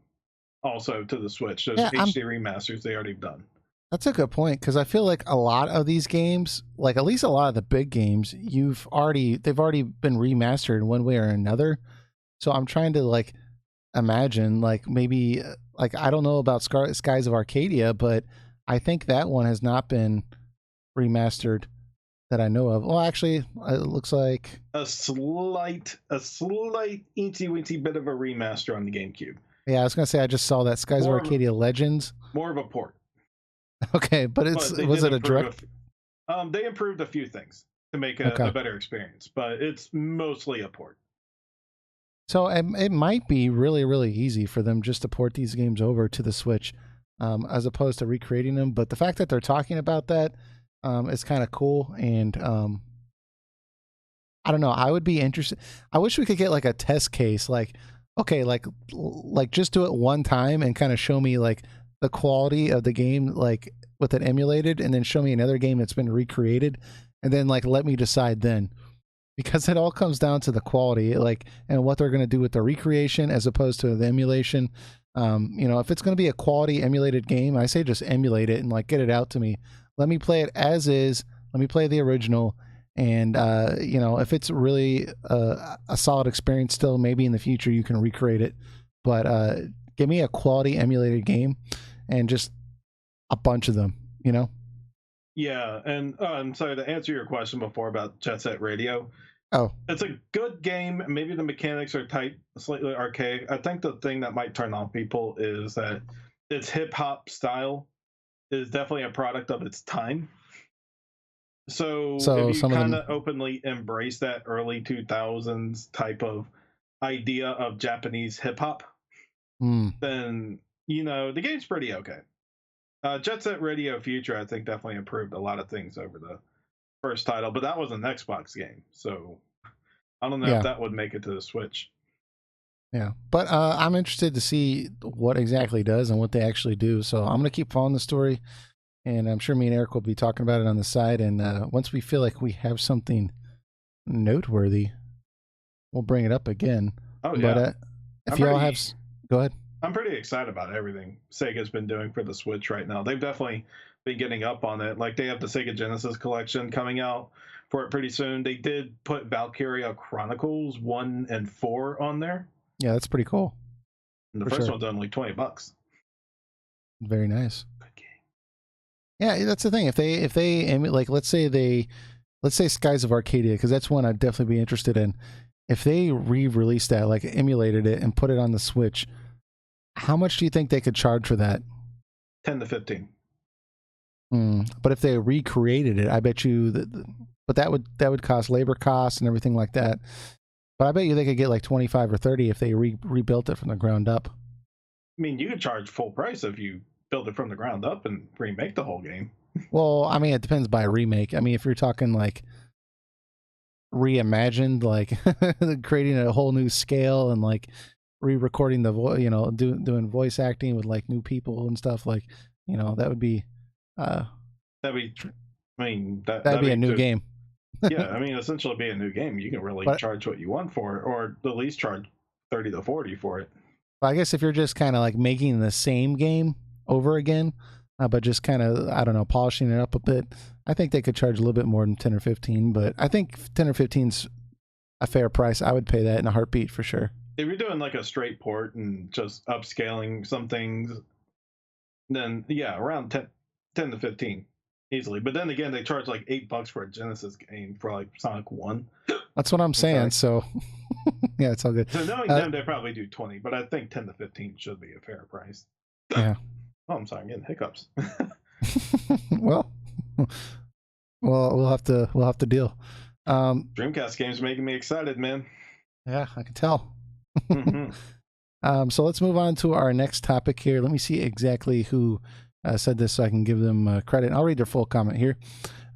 Speaker 2: also to the Switch. Those
Speaker 1: Yeah,
Speaker 2: HD remasters they already done.
Speaker 1: that's a good point, because I feel like a lot of these games, like at least a lot of the big games, they've already been remastered in one way or another. So I'm trying to like imagine like maybe like I don't know about Skies of Arcadia, but I think that one has not been remastered that I know of. Well, actually, it looks like
Speaker 2: A slight eensy weensy bit of a remaster on the GameCube.
Speaker 1: yeah, I was gonna say I just saw that Skies of Arcadia Legends.
Speaker 2: More of a port.
Speaker 1: Okay, but was it a direct?
Speaker 2: They improved a few things to make
Speaker 1: Okay.
Speaker 2: a better experience, but it's mostly a port.
Speaker 1: So it might be really, really easy for them just to port these games over to the Switch, as opposed to recreating them. But the fact that they're talking about that is kind of cool. And I don't know. I would be interested. I wish we could get like a test case. Like, okay, like just do it one time and kind of show me like the quality of the game, like with it emulated, and then show me another game that's been recreated, and then like let me decide then, because it all comes down to the quality, like, and what they're going to do with the recreation as opposed to the emulation. If it's going to be a quality emulated game, I say just emulate it and like get it out to me. Let me play it as is. Let me play the original. And if it's really a solid experience, still maybe in the future you can recreate it. But give me a quality emulated game, and just a bunch of them.
Speaker 2: Yeah, and I'm sorry to answer your question before about Jet Set Radio.
Speaker 1: Oh,
Speaker 2: it's a good game. Maybe the mechanics are slightly archaic. I think the thing that might turn off people is that its hip hop style is definitely a product of its time. So if you kind of openly embrace that early 2000s type of idea of Japanese hip hop, then the game's pretty okay. Jet Set Radio Future, I think, definitely improved a lot of things over the first title, but that was an Xbox game, so I don't know if that would make it to the Switch.
Speaker 1: Yeah, but I'm interested to see what exactly it does and what they actually do. So I'm going to keep following the story, and I'm sure me and Eric will be talking about it on the side. And once we feel like we have something noteworthy, we'll bring it up again.
Speaker 2: Oh, yeah.
Speaker 1: But if y'all have... Go ahead.
Speaker 2: I'm pretty excited about everything Sega's been doing for the Switch right now. They've definitely been getting up on it. Like, they have the Sega Genesis collection coming out for it pretty soon. They did put Valkyria Chronicles 1 and 4 on there.
Speaker 1: Yeah, that's pretty cool.
Speaker 2: And the first one's only $20.
Speaker 1: Very nice.
Speaker 2: Good game.
Speaker 1: Yeah, that's the thing. If they like, let's say Skies of Arcadia, because that's one I'd definitely be interested in. If they re-released that, like emulated it and put it on the Switch, how much do you think they could charge for that?
Speaker 2: 10 to 15.
Speaker 1: But if they recreated it, I bet you but that would cost labor costs and everything like that. But I bet you they could get like 25 or 30 if they rebuilt it from the ground up.
Speaker 2: I mean, you could charge full price if you build it from the ground up and remake the whole game.
Speaker 1: Well, I mean, it depends by remake. I mean, if you're talking like reimagined, like creating a whole new scale and like re-recording the voice, doing voice acting with like new people and stuff, like, that would be
Speaker 2: that'd be
Speaker 1: a new game.
Speaker 2: Yeah, I mean, essentially be a new game. You can really charge what you want for it, or at least charge 30 to 40 for it.
Speaker 1: I guess if you're just kind of like making the same game over again, but just kind of, I don't know, polishing it up a bit, I think they could charge a little bit more than 10 or 15, but I think 10 or 15's a fair price. I would pay that in a heartbeat for sure.
Speaker 2: If you're doing like a straight port and just upscaling some things, then yeah, around 10 to 15 easily. But then again, they charge like $8 for a Genesis game for like Sonic 1.
Speaker 1: That's what I'm saying. So yeah, it's all good.
Speaker 2: So knowing them, they probably do 20, but I think 10 to 15 should be a fair price.
Speaker 1: Yeah.
Speaker 2: Oh, I'm sorry, I'm getting hiccups.
Speaker 1: Well, Well, we'll have to deal.
Speaker 2: Dreamcast games making me excited, man.
Speaker 1: Yeah, I can tell.
Speaker 2: Mm-hmm.
Speaker 1: So let's move on to our next topic here. Let me see exactly who said this so I can give them credit. I'll read their full comment here.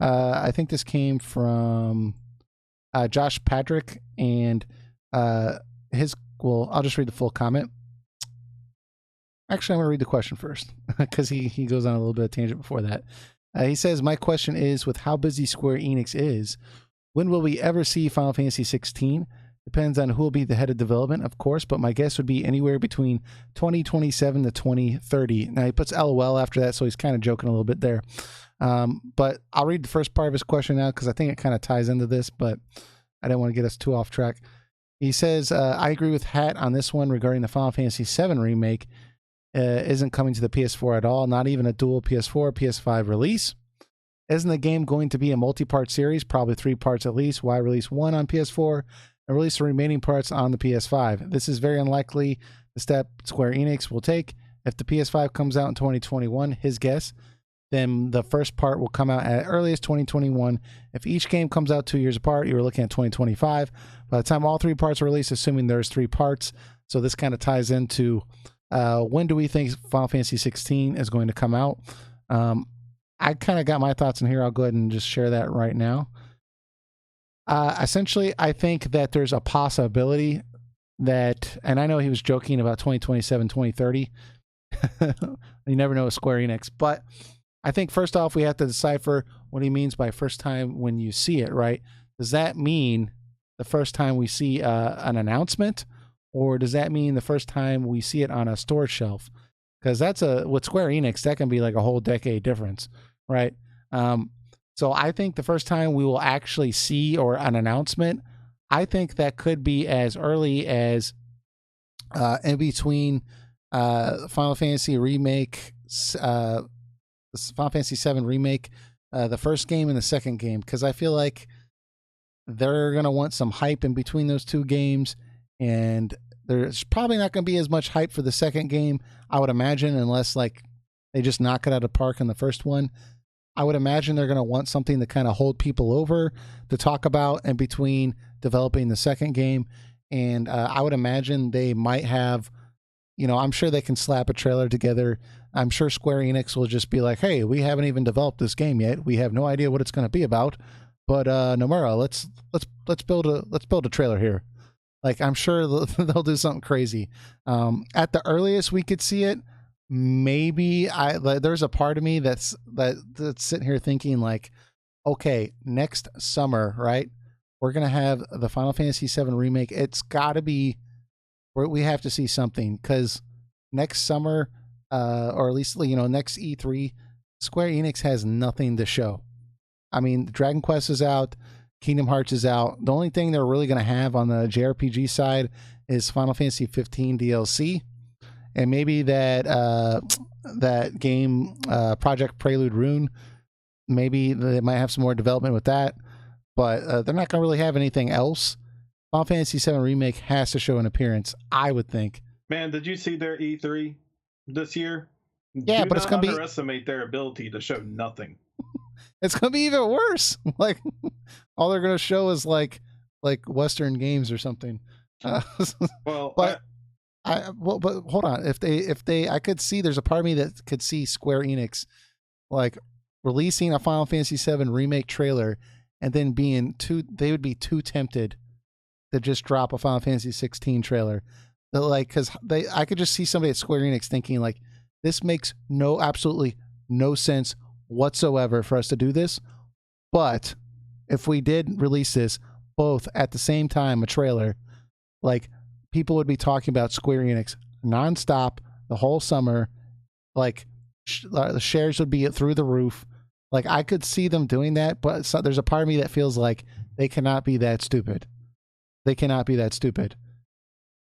Speaker 1: I think this came from Josh Patrick, and I'll just read the full comment. Actually, I'm going to read the question first because he goes on a little bit of tangent before that. He says, my question is, with how busy Square Enix is, when will we ever see Final Fantasy XVI? Depends on who will be the head of development, of course, but my guess would be anywhere between 2027 to 2030. Now, he puts LOL after that, so he's kind of joking a little bit there. But I'll read the first part of his question now because I think it kind of ties into this, but I didn't want to get us too off track. He says, I agree with Hat on this one regarding the Final Fantasy VII remake. Isn't coming to the PS4 at all, not even a dual PS4, PS5 release. Isn't the game going to be a multi-part series, probably 3 parts at least? Why release one on PS4 and release the remaining parts on the PS5? This is very unlikely the step Square Enix will take. If the PS5 comes out in 2021, his guess, then the first part will come out at earliest 2021. If each game comes out 2 years apart, you're looking at 2025. By the time all 3 parts are released, assuming there's 3 parts, so this kind of ties into when do we think Final Fantasy XVI is going to come out? I kind of got my thoughts in here. I'll go ahead and just share that right now. Essentially, I think that there's a possibility that, and I know he was joking about 2027, 2030. You never know with Square Enix, but I think first off, we have to decipher what he means by first time when you see it, right? Does that mean the first time we see an announcement? Or does that mean the first time we see it on a store shelf? Because with Square Enix, that can be like a whole decade difference, right? So I think the first time we will actually see or an announcement, I think that could be as early as in between Final Fantasy remake, Final Fantasy VII remake, the first game and the second game, because I feel like they're gonna want some hype in between those 2 games. And there's probably not going to be as much hype for the second game, I would imagine, unless like they just knock it out of the park in the first one. I would imagine they're going to want something to kind of hold people over to talk about in between developing the second game. And I would imagine they might have, I'm sure they can slap a trailer together. I'm sure Square Enix will just be like, hey, we haven't even developed this game yet. We have no idea what it's going to be about. But Nomura, let's build a trailer here. Like, I'm sure they'll do something crazy. At the earliest we could see it, maybe there's a part of me that's sitting here thinking like, okay, next summer, right? We're going to have the Final Fantasy VII remake. It's got to be, we have to see something because next summer, or at least, next E3, Square Enix has nothing to show. I mean, Dragon Quest is out. Kingdom Hearts is out. The only thing they're really going to have on the JRPG side is Final Fantasy 15 DLC, and maybe that game Project Prelude Rune. Maybe they might have some more development with that, but they're not going to really have anything else. Final Fantasy VII Remake has to show an appearance, I would think.
Speaker 2: Man, did you see their E3 this year?
Speaker 1: Yeah, but it's going to
Speaker 2: underestimate their ability to show nothing.
Speaker 1: It's going to be even worse. Like, all they're going to show is like Western games or something.
Speaker 2: Well,
Speaker 1: but but hold on. If they, I could see, there's a part of me that could see Square Enix like releasing a Final Fantasy VII remake trailer and then they would be too tempted to just drop a Final Fantasy 16 trailer. Because I could just see somebody at Square Enix thinking like, this makes absolutely no sense whatsoever for us to do this. But if we did release this both at the same time, a trailer, like people would be talking about Square Enix nonstop the whole summer. Like the shares would be through the roof. Like I could see them doing that, but there's a part of me that feels like they cannot be that stupid. They cannot be that stupid.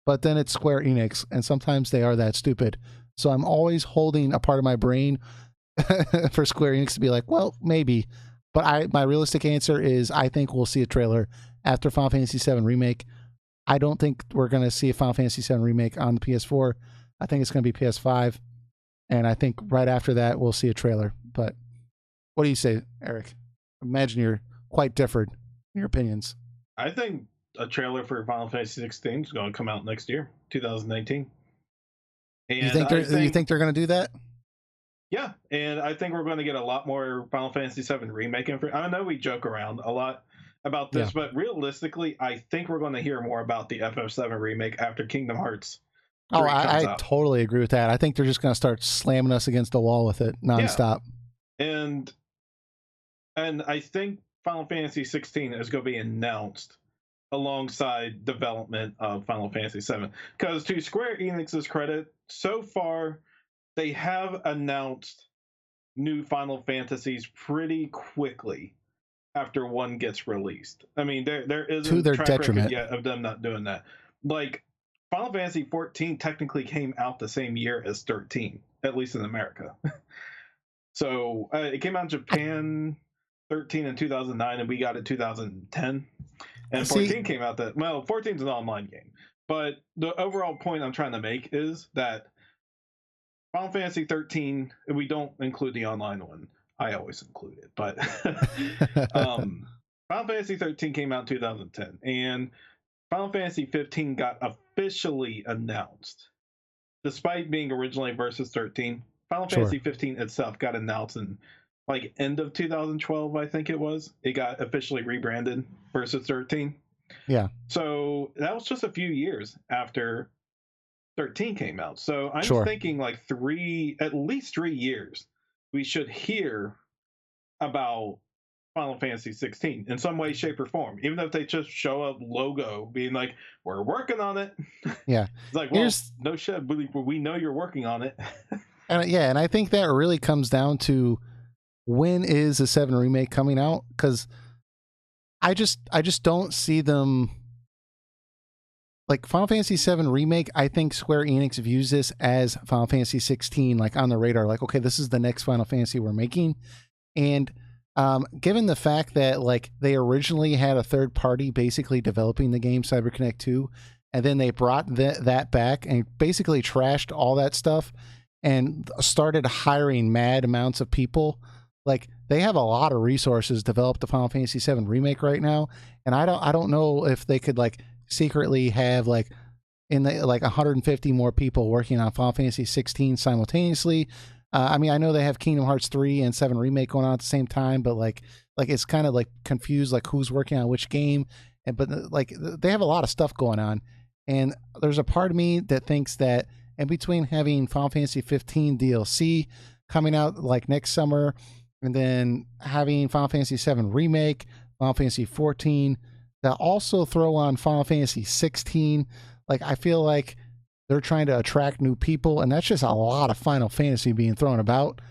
Speaker 1: But then it's Square Enix, and sometimes they are that stupid. So I'm always holding a part of my brain for Square Enix to be like, well, maybe. But my realistic answer is I think we'll see a trailer after Final Fantasy VII Remake. I don't think we're going to see a Final Fantasy VII Remake on the PS4. I think it's going to be PS5. And I think right after that, we'll see a trailer. But What do you say, Eric? Imagine you're quite different in your opinions.
Speaker 2: I think a trailer for Final Fantasy 16 is going to come out next year, 2019.
Speaker 1: You
Speaker 2: And
Speaker 1: think they're going to do that?
Speaker 2: Yeah, and I think we're going to get a lot more Final Fantasy VII remake info. I know we joke around a lot about this, but realistically, I think we're going to hear more about the FF7 remake after Kingdom Hearts 3 comes
Speaker 1: I
Speaker 2: out.
Speaker 1: totally agree with that. I think they're just going to start slamming us against the wall with it nonstop.
Speaker 2: Yeah. And I think Final Fantasy 16 is going to be announced alongside development of Final Fantasy VII. Because to Square Enix's credit, so far they have announced new Final Fantasies pretty quickly after one gets released. I mean, there isn't
Speaker 1: to their
Speaker 2: track
Speaker 1: detriment
Speaker 2: record yet of them not doing that. Like Final Fantasy 14 technically came out the same year as 13, at least in America. So it came out in Japan 13 in 2009, and we got it 2010. And 14 came out 14 is an online game. But the overall point I'm trying to make is that Final Fantasy 13, we don't include the online one. I always include it, but Final Fantasy 13 came out in 2010, and Final Fantasy 15 got officially announced. Despite being originally Versus 13, Final Fantasy 15 itself got announced in like end of 2012, I think it was. It got officially rebranded Versus 13.
Speaker 1: Yeah.
Speaker 2: So that was just a few years after 13 came out. So I'm thinking like at least 3 years, we should hear about Final Fantasy 16 in some way, shape, or form. Even if they just show up logo being like, we're working on it.
Speaker 1: Yeah.
Speaker 2: It's like, well, no shit, we know you're working on it.
Speaker 1: And I think that really comes down to when is the 7 remake coming out? Because I just don't see them. Like Final Fantasy VII Remake, I think Square Enix views this as Final Fantasy 16, like on the radar, like, okay, this is the next Final Fantasy we're making. And given the fact that like they originally had a third party basically developing the game, CyberConnect 2, and then they brought that back and basically trashed all that stuff and started hiring mad amounts of people, like they have a lot of resources developed the Final Fantasy VII Remake right now. And I don't know if they could like secretly have like 150 more people working on Final Fantasy 16 simultaneously. I mean, I know they have Kingdom Hearts 3 and 7 remake going on at the same time, but like it's kind of like confused, like who's working on which game. But like they have a lot of stuff going on, and there's a part of me that thinks that in between having Final Fantasy 15 DLC coming out like next summer, and then having Final Fantasy 7 remake, Final Fantasy 14, that also throw on Final Fantasy 16. Like, I feel like they're trying to attract new people, and that's just a lot of Final Fantasy being thrown about.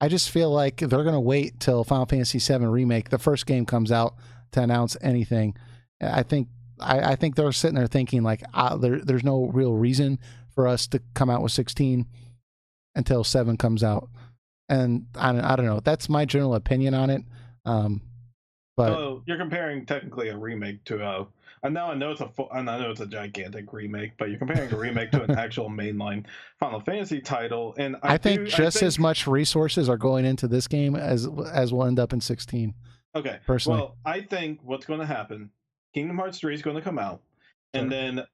Speaker 1: I just feel like they're going to wait till Final Fantasy 7 remake, the first game, comes out to announce anything. I think they're sitting there thinking like there's no real reason for us to come out with 16 until 7 comes out. And I don't know. That's my general opinion on it. But
Speaker 2: you're comparing technically a remake to I know it's a gigantic remake, but you're comparing a remake to an actual mainline Final Fantasy title, and I think just
Speaker 1: as much resources are going into this game as will end up in 16.
Speaker 2: Okay,
Speaker 1: personally.
Speaker 2: Well, I think what's going to happen, Kingdom Hearts 3 is going to come out, and then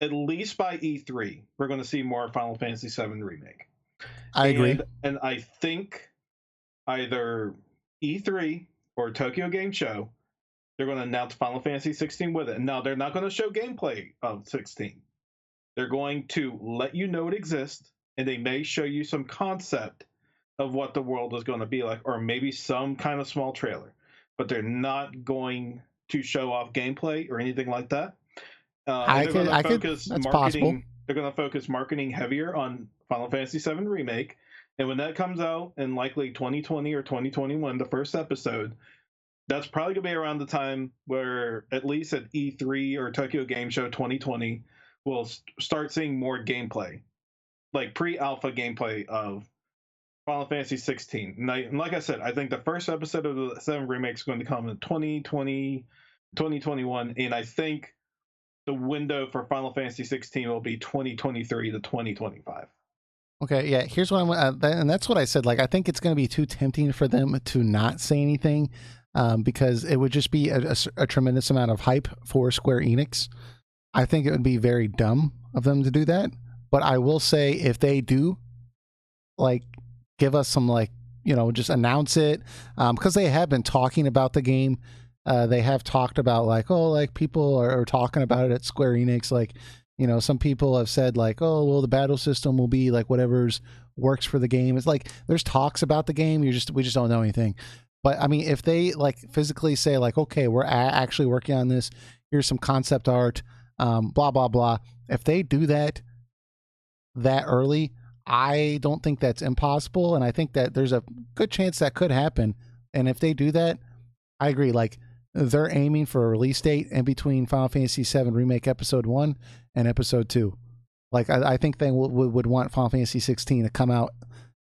Speaker 2: at least by E3, we're going to see more Final Fantasy 7 remake.
Speaker 1: I agree,
Speaker 2: and I think either E3 or Tokyo Game Show, they're going to announce Final Fantasy 16 with it. Now, they're not going to show gameplay of 16. They're going to let you know it exists, and they may show you some concept of what the world is going to be like, or maybe some kind of small trailer. But they're not going to show off gameplay or anything like that. That's
Speaker 1: possible.
Speaker 2: They're going to focus marketing heavier on Final Fantasy VII Remake. And when that comes out in likely 2020 or 2021, the first episode, that's probably going to be around the time where, at least at E3 or Tokyo Game Show 2020, we'll start seeing more gameplay, like pre-alpha gameplay of Final Fantasy 16. And like I said, I think the first episode of the 7 remake is going to come in 2020, 2021, and I think the window for Final Fantasy 16 will be 2023 to 2025.
Speaker 1: Okay, yeah. Here's what and that's what I said. Like, I think it's going to be too tempting for them to not say anything, because it would just be a tremendous amount of hype for Square Enix. I think it would be very dumb of them to do that. But I will say, if they do, like, give us some, like, just announce it, because they have been talking about the game. They have talked about, like, oh, like, people are talking about it at Square Enix, like. Some people have said, like, oh, well, the battle system will be like whatever's works for the game. It's like there's talks about the game. We just don't know anything. But I mean, if they like physically say, like, okay, we're actually working on this. Here's some concept art, blah blah blah. If they do that early, I don't think that's impossible, and I think that there's a good chance that could happen. And if they do that, I agree. Like, they're aiming for a release date in between Final Fantasy VII Remake Episode 1 and Episode 2. Like, I think they would want Final Fantasy 16 to come out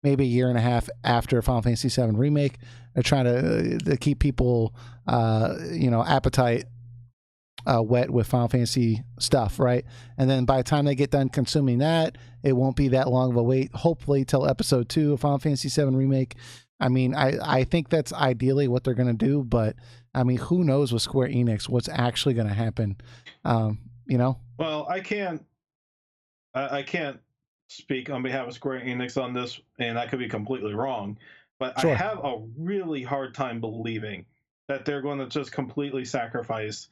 Speaker 1: maybe a year and a half after Final Fantasy VII Remake. They're trying to keep people, appetite wet with Final Fantasy stuff, right? And then by the time they get done consuming that, it won't be that long of a wait, hopefully, till Episode 2 of Final Fantasy VII Remake. I mean, I think that's ideally what they're going to do, but I mean, who knows with Square Enix what's actually going to happen?
Speaker 2: Well, I can't speak on behalf of Square Enix on this, and I could be completely wrong, but
Speaker 1: Sure.
Speaker 2: I have a really hard time believing that they're going to just completely sacrifice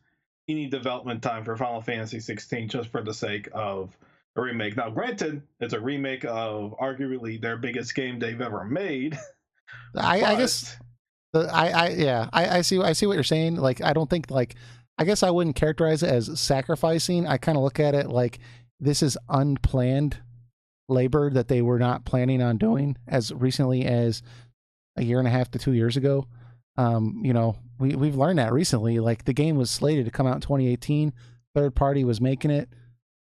Speaker 2: any development time for Final Fantasy XVI just for the sake of a remake. Now, granted, it's a remake of arguably their biggest game they've ever made.
Speaker 1: I guess I see what you're saying. Like, I don't think, like, I guess I wouldn't characterize it as sacrificing. I kind of look at it like this is unplanned labor that they were not planning on doing as recently as a year and a half to 2 years ago. We've learned that recently. Like, the game was slated to come out in 2018. Third party was making it.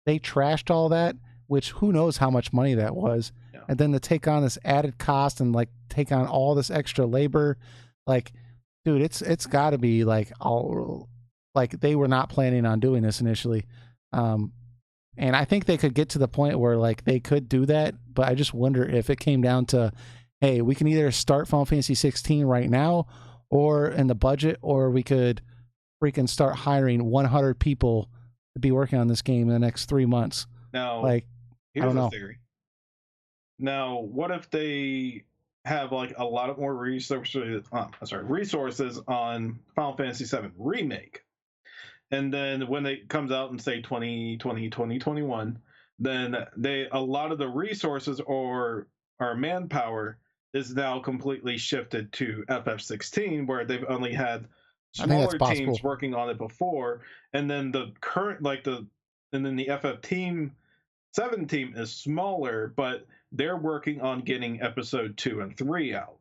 Speaker 1: They trashed all that, which who knows how much money that was. Yeah. And then to take on this added cost and, like, take on all this extra labor, like, dude, it's got to be like all, like, they were not planning on doing this initially. And I think they could get to the point where, like, they could do that, but I just wonder if it came down to, hey, we can either start Final Fantasy 16 right now or in the budget, or we could freaking start hiring 100 people to be working on this game in the next 3 months.
Speaker 2: Now,
Speaker 1: like,
Speaker 2: here's
Speaker 1: I don't know.
Speaker 2: A theory. Now, what if they have, like, a lot of more resources on Final Fantasy VII Remake? And then when it comes out in, say, 2020, 2021, then a lot of the resources or our manpower is now completely shifted to FF16, where they've only had smaller teams working on it before, and then the current, and then the FF7 team is smaller, but they're working on getting Episode 2 and 3 out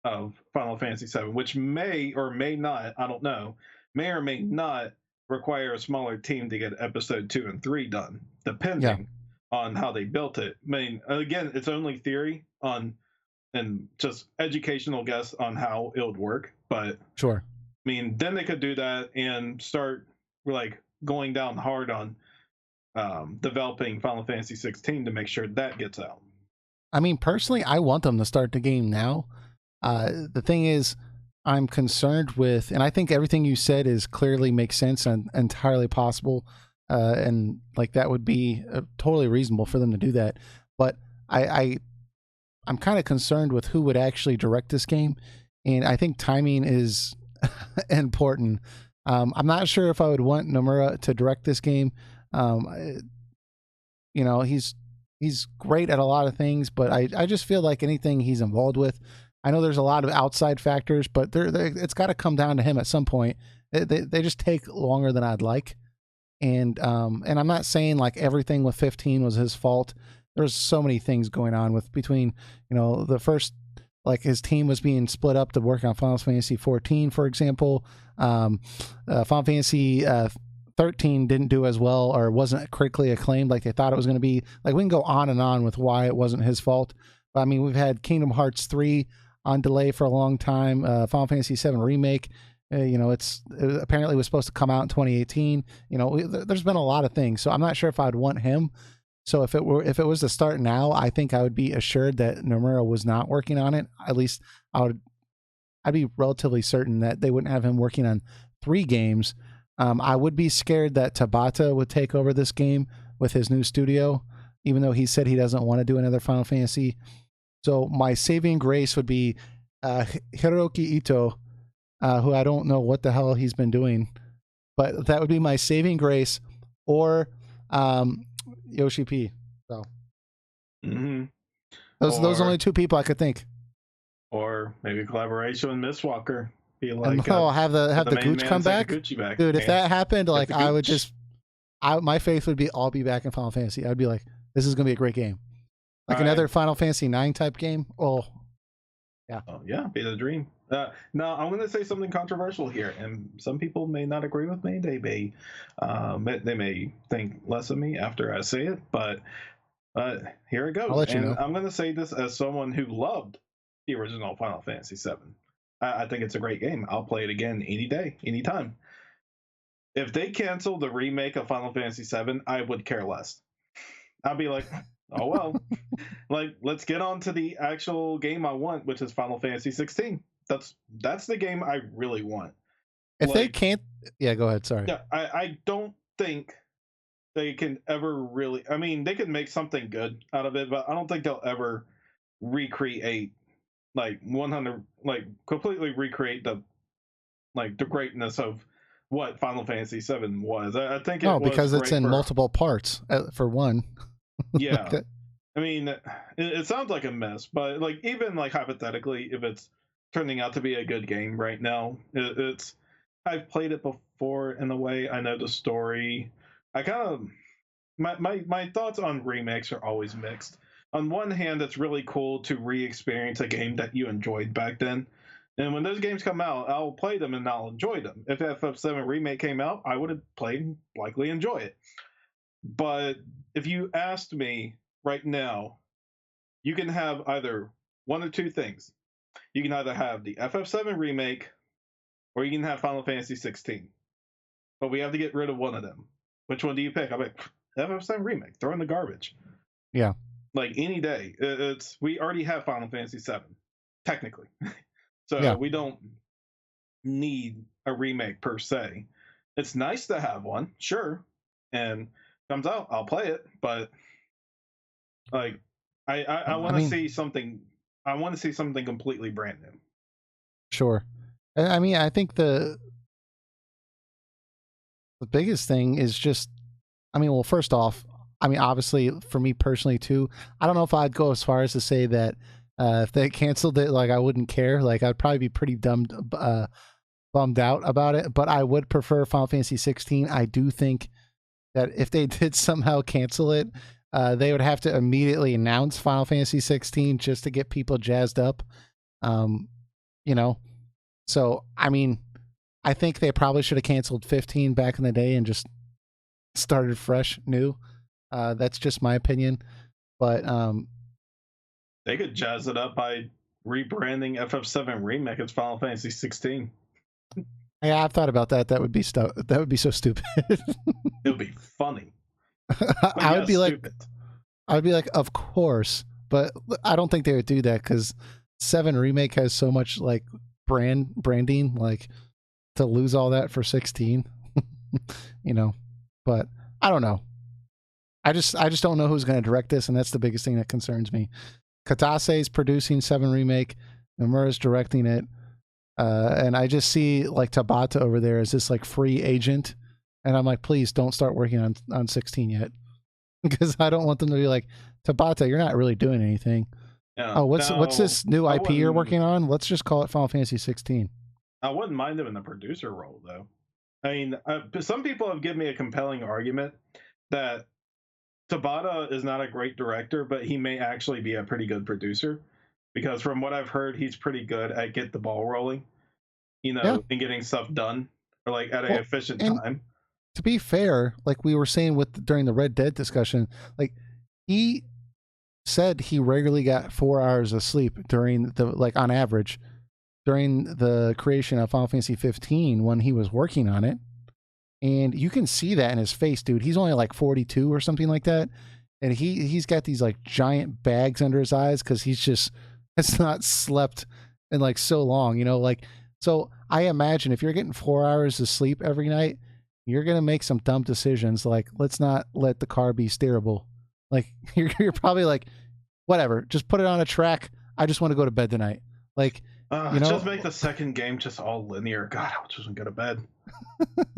Speaker 2: of Final Fantasy VII, which may or may not, I don't know, may or may not require a smaller team to get Episode 2 and 3 done, depending on how they built it. I mean, again, it's only theory on and just educational guess on how it would work, but
Speaker 1: sure.
Speaker 2: I mean, then they could do that and start, like, going down hard on developing Final Fantasy 16 to make sure that gets out.
Speaker 1: I mean, personally, I want them to start the game now. The thing is, I'm concerned with, and I think everything you said is clearly makes sense and entirely possible, and, like, that would be totally reasonable for them to do that. But I'm kind of concerned with who would actually direct this game, and I think timing is important. I'm not sure if I would want Nomura to direct this game. He's great at a lot of things, but I just feel like anything he's involved with, I know there's a lot of outside factors, but it's got to come down to him at some point. They just take longer than I'd like, and I'm not saying, like, everything with 15 was his fault. There's so many things going on between the first, like, his team was being split up to work on Final Fantasy 14, for example. Final Fantasy 13 didn't do as well, or wasn't critically acclaimed like they thought it was going to be. Like, we can go on and on with why it wasn't his fault. But I mean, we've had Kingdom Hearts 3 on delay for a long time. Final Fantasy VII Remake, it apparently was supposed to come out in 2018. There's been a lot of things, so I'm not sure if I'd want him So if it was to start now, I think I would be assured that Nomura was not working on it. At least I'd be relatively certain that they wouldn't have him working on 3 games. I would be scared that Tabata would take over this game with his new studio, even though he said he doesn't want to do another Final Fantasy. So my saving grace would be Hiroki Ito, who I don't know what the hell he's been doing, but that would be my saving grace, or Yoshi P. So those are only 2 people I could think.
Speaker 2: Or maybe collaboration with Mistwalker. Be like,
Speaker 1: and have the Gooch come back?
Speaker 2: Back,
Speaker 1: dude. If that happened, like I would just, my faith would be all be back in Final Fantasy. I'd be like, this is gonna be a great game, like another Final Fantasy 9 type game. Oh, yeah.
Speaker 2: Oh yeah, be the dream. Now I'm gonna say something controversial here, and some people may not agree with me. They may think less of me after I say it, but here it goes.
Speaker 1: I'll let you know.
Speaker 2: I'm gonna say this as someone who loved the original Final Fantasy VII. I think it's a great game. I'll play it again any day, anytime. If they cancel the remake of Final Fantasy VII, I would care less. I'd be like, oh well. Like, let's get on to the actual game I want, which is Final Fantasy XVI. That's the game I really want.
Speaker 1: If they can't, yeah, go ahead. Sorry.
Speaker 2: Yeah, I don't think they can ever really. I mean, they can make something good out of it, but I don't think they'll ever recreate like 100, like completely recreate the greatness of what Final Fantasy VII was. I think it was
Speaker 1: because it's in multiple parts for one.
Speaker 2: Yeah. I mean, it sounds like a mess, but like even like hypothetically, if it's turning out to be a good game right now, I've played it before in a way. I know the story. I kind of my thoughts on remakes are always mixed. On one hand, it's really cool to re-experience a game that you enjoyed back then. And when those games come out, I'll play them and I'll enjoy them. If FF7 Remake came out, I would have played and likely enjoy it. But if you asked me right now, you can have either one or 2 things. You can either have the FF7 Remake or you can have Final Fantasy XVI. But we have to get rid of one of them. Which one do you pick? I'm like, FF7 Remake, throw in the garbage.
Speaker 1: Yeah.
Speaker 2: Like any day. We already have Final Fantasy VII, technically. So
Speaker 1: yeah.
Speaker 2: We don't need a remake per se. It's nice to have one, sure. And comes out, I'll play it, but like I want to see something. I want to see something completely brand new.
Speaker 1: Sure. I mean, I think the biggest thing is just, I mean, well, first off, I mean, obviously, for me personally too, I don't know if I'd go as far as to say that if they canceled it, like I wouldn't care. Like I'd probably be pretty bummed out about it. But I would prefer Final Fantasy 16. I do think that if they did somehow cancel it, they would have to immediately announce Final Fantasy 16 just to get people jazzed up. You know, so I mean, I think they probably should have canceled 15 back in the day and just started fresh, new. That's just my opinion, but
Speaker 2: they could jazz it up by rebranding FF7 Remake as Final Fantasy 16.
Speaker 1: Yeah, I've thought about that. That would be that would be so stupid.
Speaker 2: It would be funny.
Speaker 1: I would be like, of course, but I don't think they would do that because 7 Remake has so much like branding, like to lose all that for 16, you know. But I don't know. I just don't know who's going to direct this, and that's the biggest thing that concerns me. Katase is producing 7 Remake, Nomura's directing it, and I just see like Tabata over there as this like free agent, and I'm like, please don't start working on 16 yet, because I don't want them to be like, Tabata, you're not really doing anything. Yeah, oh, what's this new IP you're working on? Let's just call it Final Fantasy 16.
Speaker 2: I wouldn't mind him in the producer role, though. I mean, some people have given me a compelling argument that Tabata is not a great director, but he may actually be a pretty good producer, because from what I've heard, he's pretty good at get the ball rolling, you know, and getting stuff done, or like at an efficient time.
Speaker 1: To be fair, like we were saying during the Red Dead discussion, like he said he regularly got 4 hours of sleep during on average during the creation of Final Fantasy 15 when he was working on it. And you can see that in his face, dude. He's only like 42 or something like that. and he's got these like giant bags under his eyes because it's not slept in like so long, like. So I imagine if you're getting 4 hours of sleep every night, you're gonna make some dumb decisions like, let's not let the car be steerable. Like you're probably like, whatever, just put it on a track. I just want to go to bed tonight. Like,
Speaker 2: just make the second game just all linear. God, I just want to go to bed.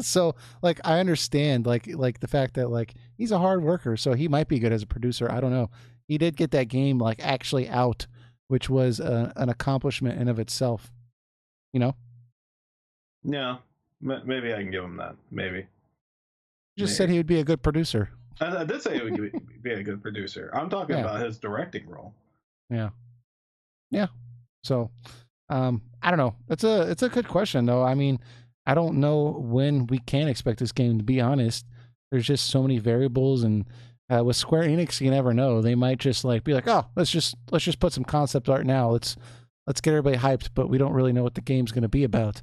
Speaker 1: So like I understand like the fact that like he's a hard worker, so he might be good as a producer. I don't know. He did get that game like actually out, which was an accomplishment in of itself.
Speaker 2: Yeah, maybe I can give him that. Maybe.
Speaker 1: You just said he would be a good producer.
Speaker 2: I did say he would be a good producer. I'm talking about his directing role.
Speaker 1: Yeah. So, I don't know. It's a good question though. I mean, I don't know when we can expect this game. To be honest, there's just so many variables, and with Square Enix, you never know. They might just like be like, oh, let's just put some concept art now. Let's get everybody hyped, but we don't really know what the game's going to be about.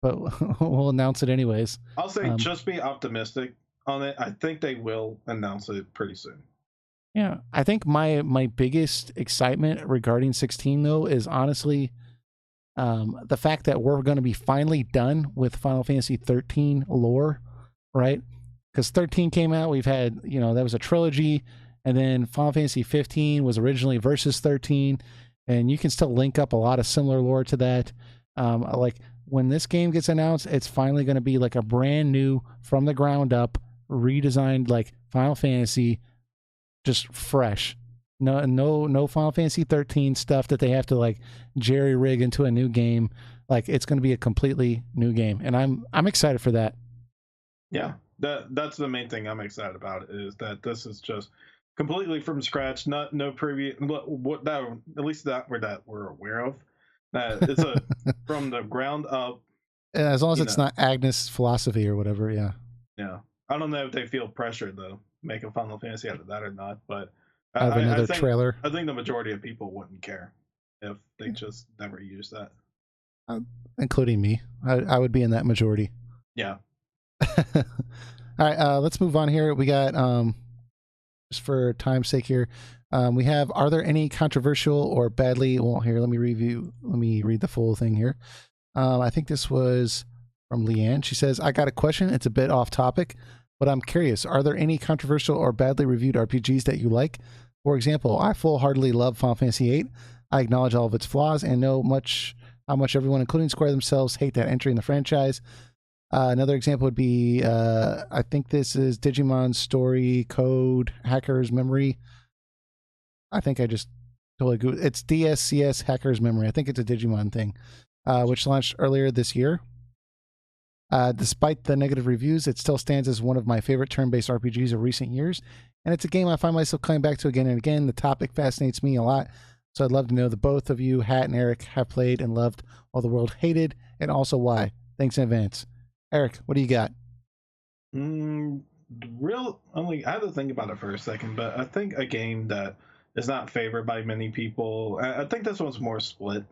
Speaker 1: But we'll announce it anyways.
Speaker 2: I'll say just be optimistic on it. I think they will announce it pretty soon.
Speaker 1: Yeah, I think my biggest excitement regarding 16 though is honestly the fact that we're going to be finally done with Final Fantasy 13 lore, right? Because 13 came out, we've had, that was a trilogy, and then Final Fantasy 15 was originally versus 13, and you can still link up a lot of similar lore to that. Like when this game gets announced, it's finally going to be like a brand new, from the ground up, redesigned like Final Fantasy, just fresh. No Final Fantasy 13 stuff that they have to like jerry rig into a new game. Like it's going to be a completely new game, and I'm excited for that.
Speaker 2: Yeah, that's the main thing I'm excited about, is that this is just completely from scratch. No previous what that, at least that we're aware of. It's a from the ground up.
Speaker 1: As long as it's not Agnes' philosophy or whatever, yeah.
Speaker 2: Yeah, I don't know if they feel pressured though, make a Final Fantasy out of that or not, but
Speaker 1: another trailer.
Speaker 2: I think the majority of people wouldn't care if they just never use that,
Speaker 1: including me. I would be in that majority.
Speaker 2: Yeah.
Speaker 1: All right, let's move on here. We got just for time's sake here, we have, are there any controversial or badly, well, here, let me read the full thing here. I think this was from Leanne. She says, I got a question. It's a bit off topic, but I'm curious. Are there any controversial or badly reviewed RPGs that you like? For example, I full-heartedly love Final Fantasy VIII. I acknowledge all of its flaws and know how much everyone, including Square themselves, hate that entry in the franchise. Another example would be, I think this is Digimon Story Code Hacker's Memory. I think I just totally Googled. It's DSCS Hacker's Memory. I think it's a Digimon thing, which launched earlier this year. Despite the negative reviews, it still stands as one of my favorite turn-based RPGs of recent years, and it's a game I find myself coming back to again and again. The topic fascinates me a lot, so I'd love to know that both of you, Hat and Eric, have played and loved while the world hated, and also why. Thanks in advance. Eric, what do you got?
Speaker 2: I had to think about it for a second, but I think a game that is not favored by many people, I think this one's more split.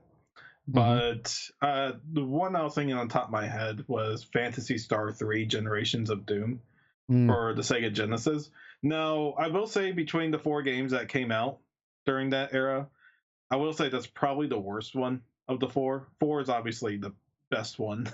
Speaker 2: But the one I was thinking on top of my head was Phantasy Star 3 Generations of Doom for the Sega Genesis. Now, I will say between the 4 games that came out during that era, I will say that's probably the worst one of the 4. 4 is obviously the best one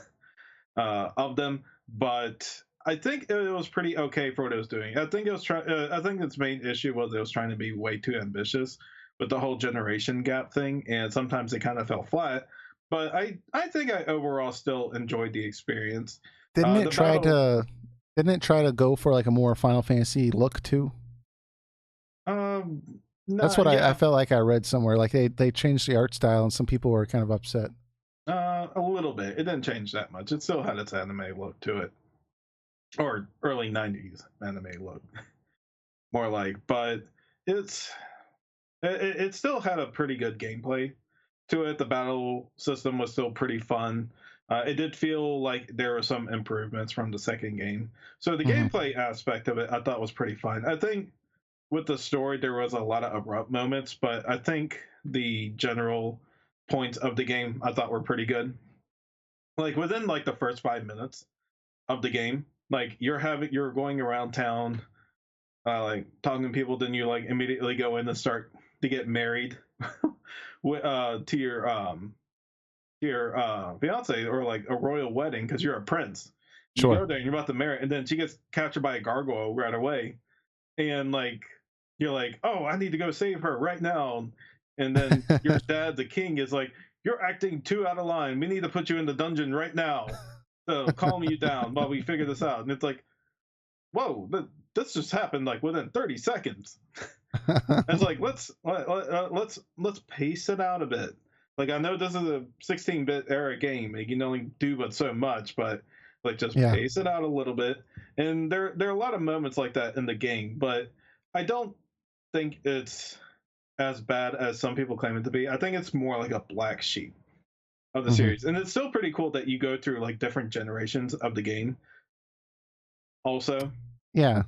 Speaker 2: of them, but I think it was pretty okay for what it was doing. I think I think its main issue was it was trying to be way too ambitious with the whole generation gap thing, and sometimes it kind of fell flat. But I think I overall still enjoyed the experience.
Speaker 1: Didn't it try to go for like a more Final Fantasy look too? That's what I felt like I read somewhere. Like they changed the art style, and some people were kind of upset.
Speaker 2: A little bit. It didn't change that much. It still had its anime look to it, or early '90s anime look, more like. But it still had a pretty good gameplay to it. The battle system was still pretty fun. It did feel like there were some improvements from the second game. So the gameplay aspect of it, I thought was pretty fun. I think with the story, there was a lot of abrupt moments, but I think the general points of the game I thought were pretty good. Like within like the first 5 minutes of the game, like you're going around town, like talking to people, then you like immediately go in and start to get married to your fiance, or like a royal wedding because you're a prince. You
Speaker 1: Sure.
Speaker 2: go there and you're about to marry, and then she gets captured by a gargoyle right away, and like you're like, oh, I need to go save her right now, and then your dad, the king, is like, you're acting too out of line. We need to put you in the dungeon right now. So calm you down while we figure this out. And it's like, whoa, this just happened like within 30 seconds. It's like let's pace it out a bit. Like, I know this is a 16-bit era game, and you can only do but so much, but like just
Speaker 1: Yeah.
Speaker 2: pace it out a little bit. And there are a lot of moments like that in the game, but I don't think it's as bad as some people claim it to be. I think it's more like a black sheep of the series, and it's still pretty cool that you go through like different generations of the game also.
Speaker 1: Yeah.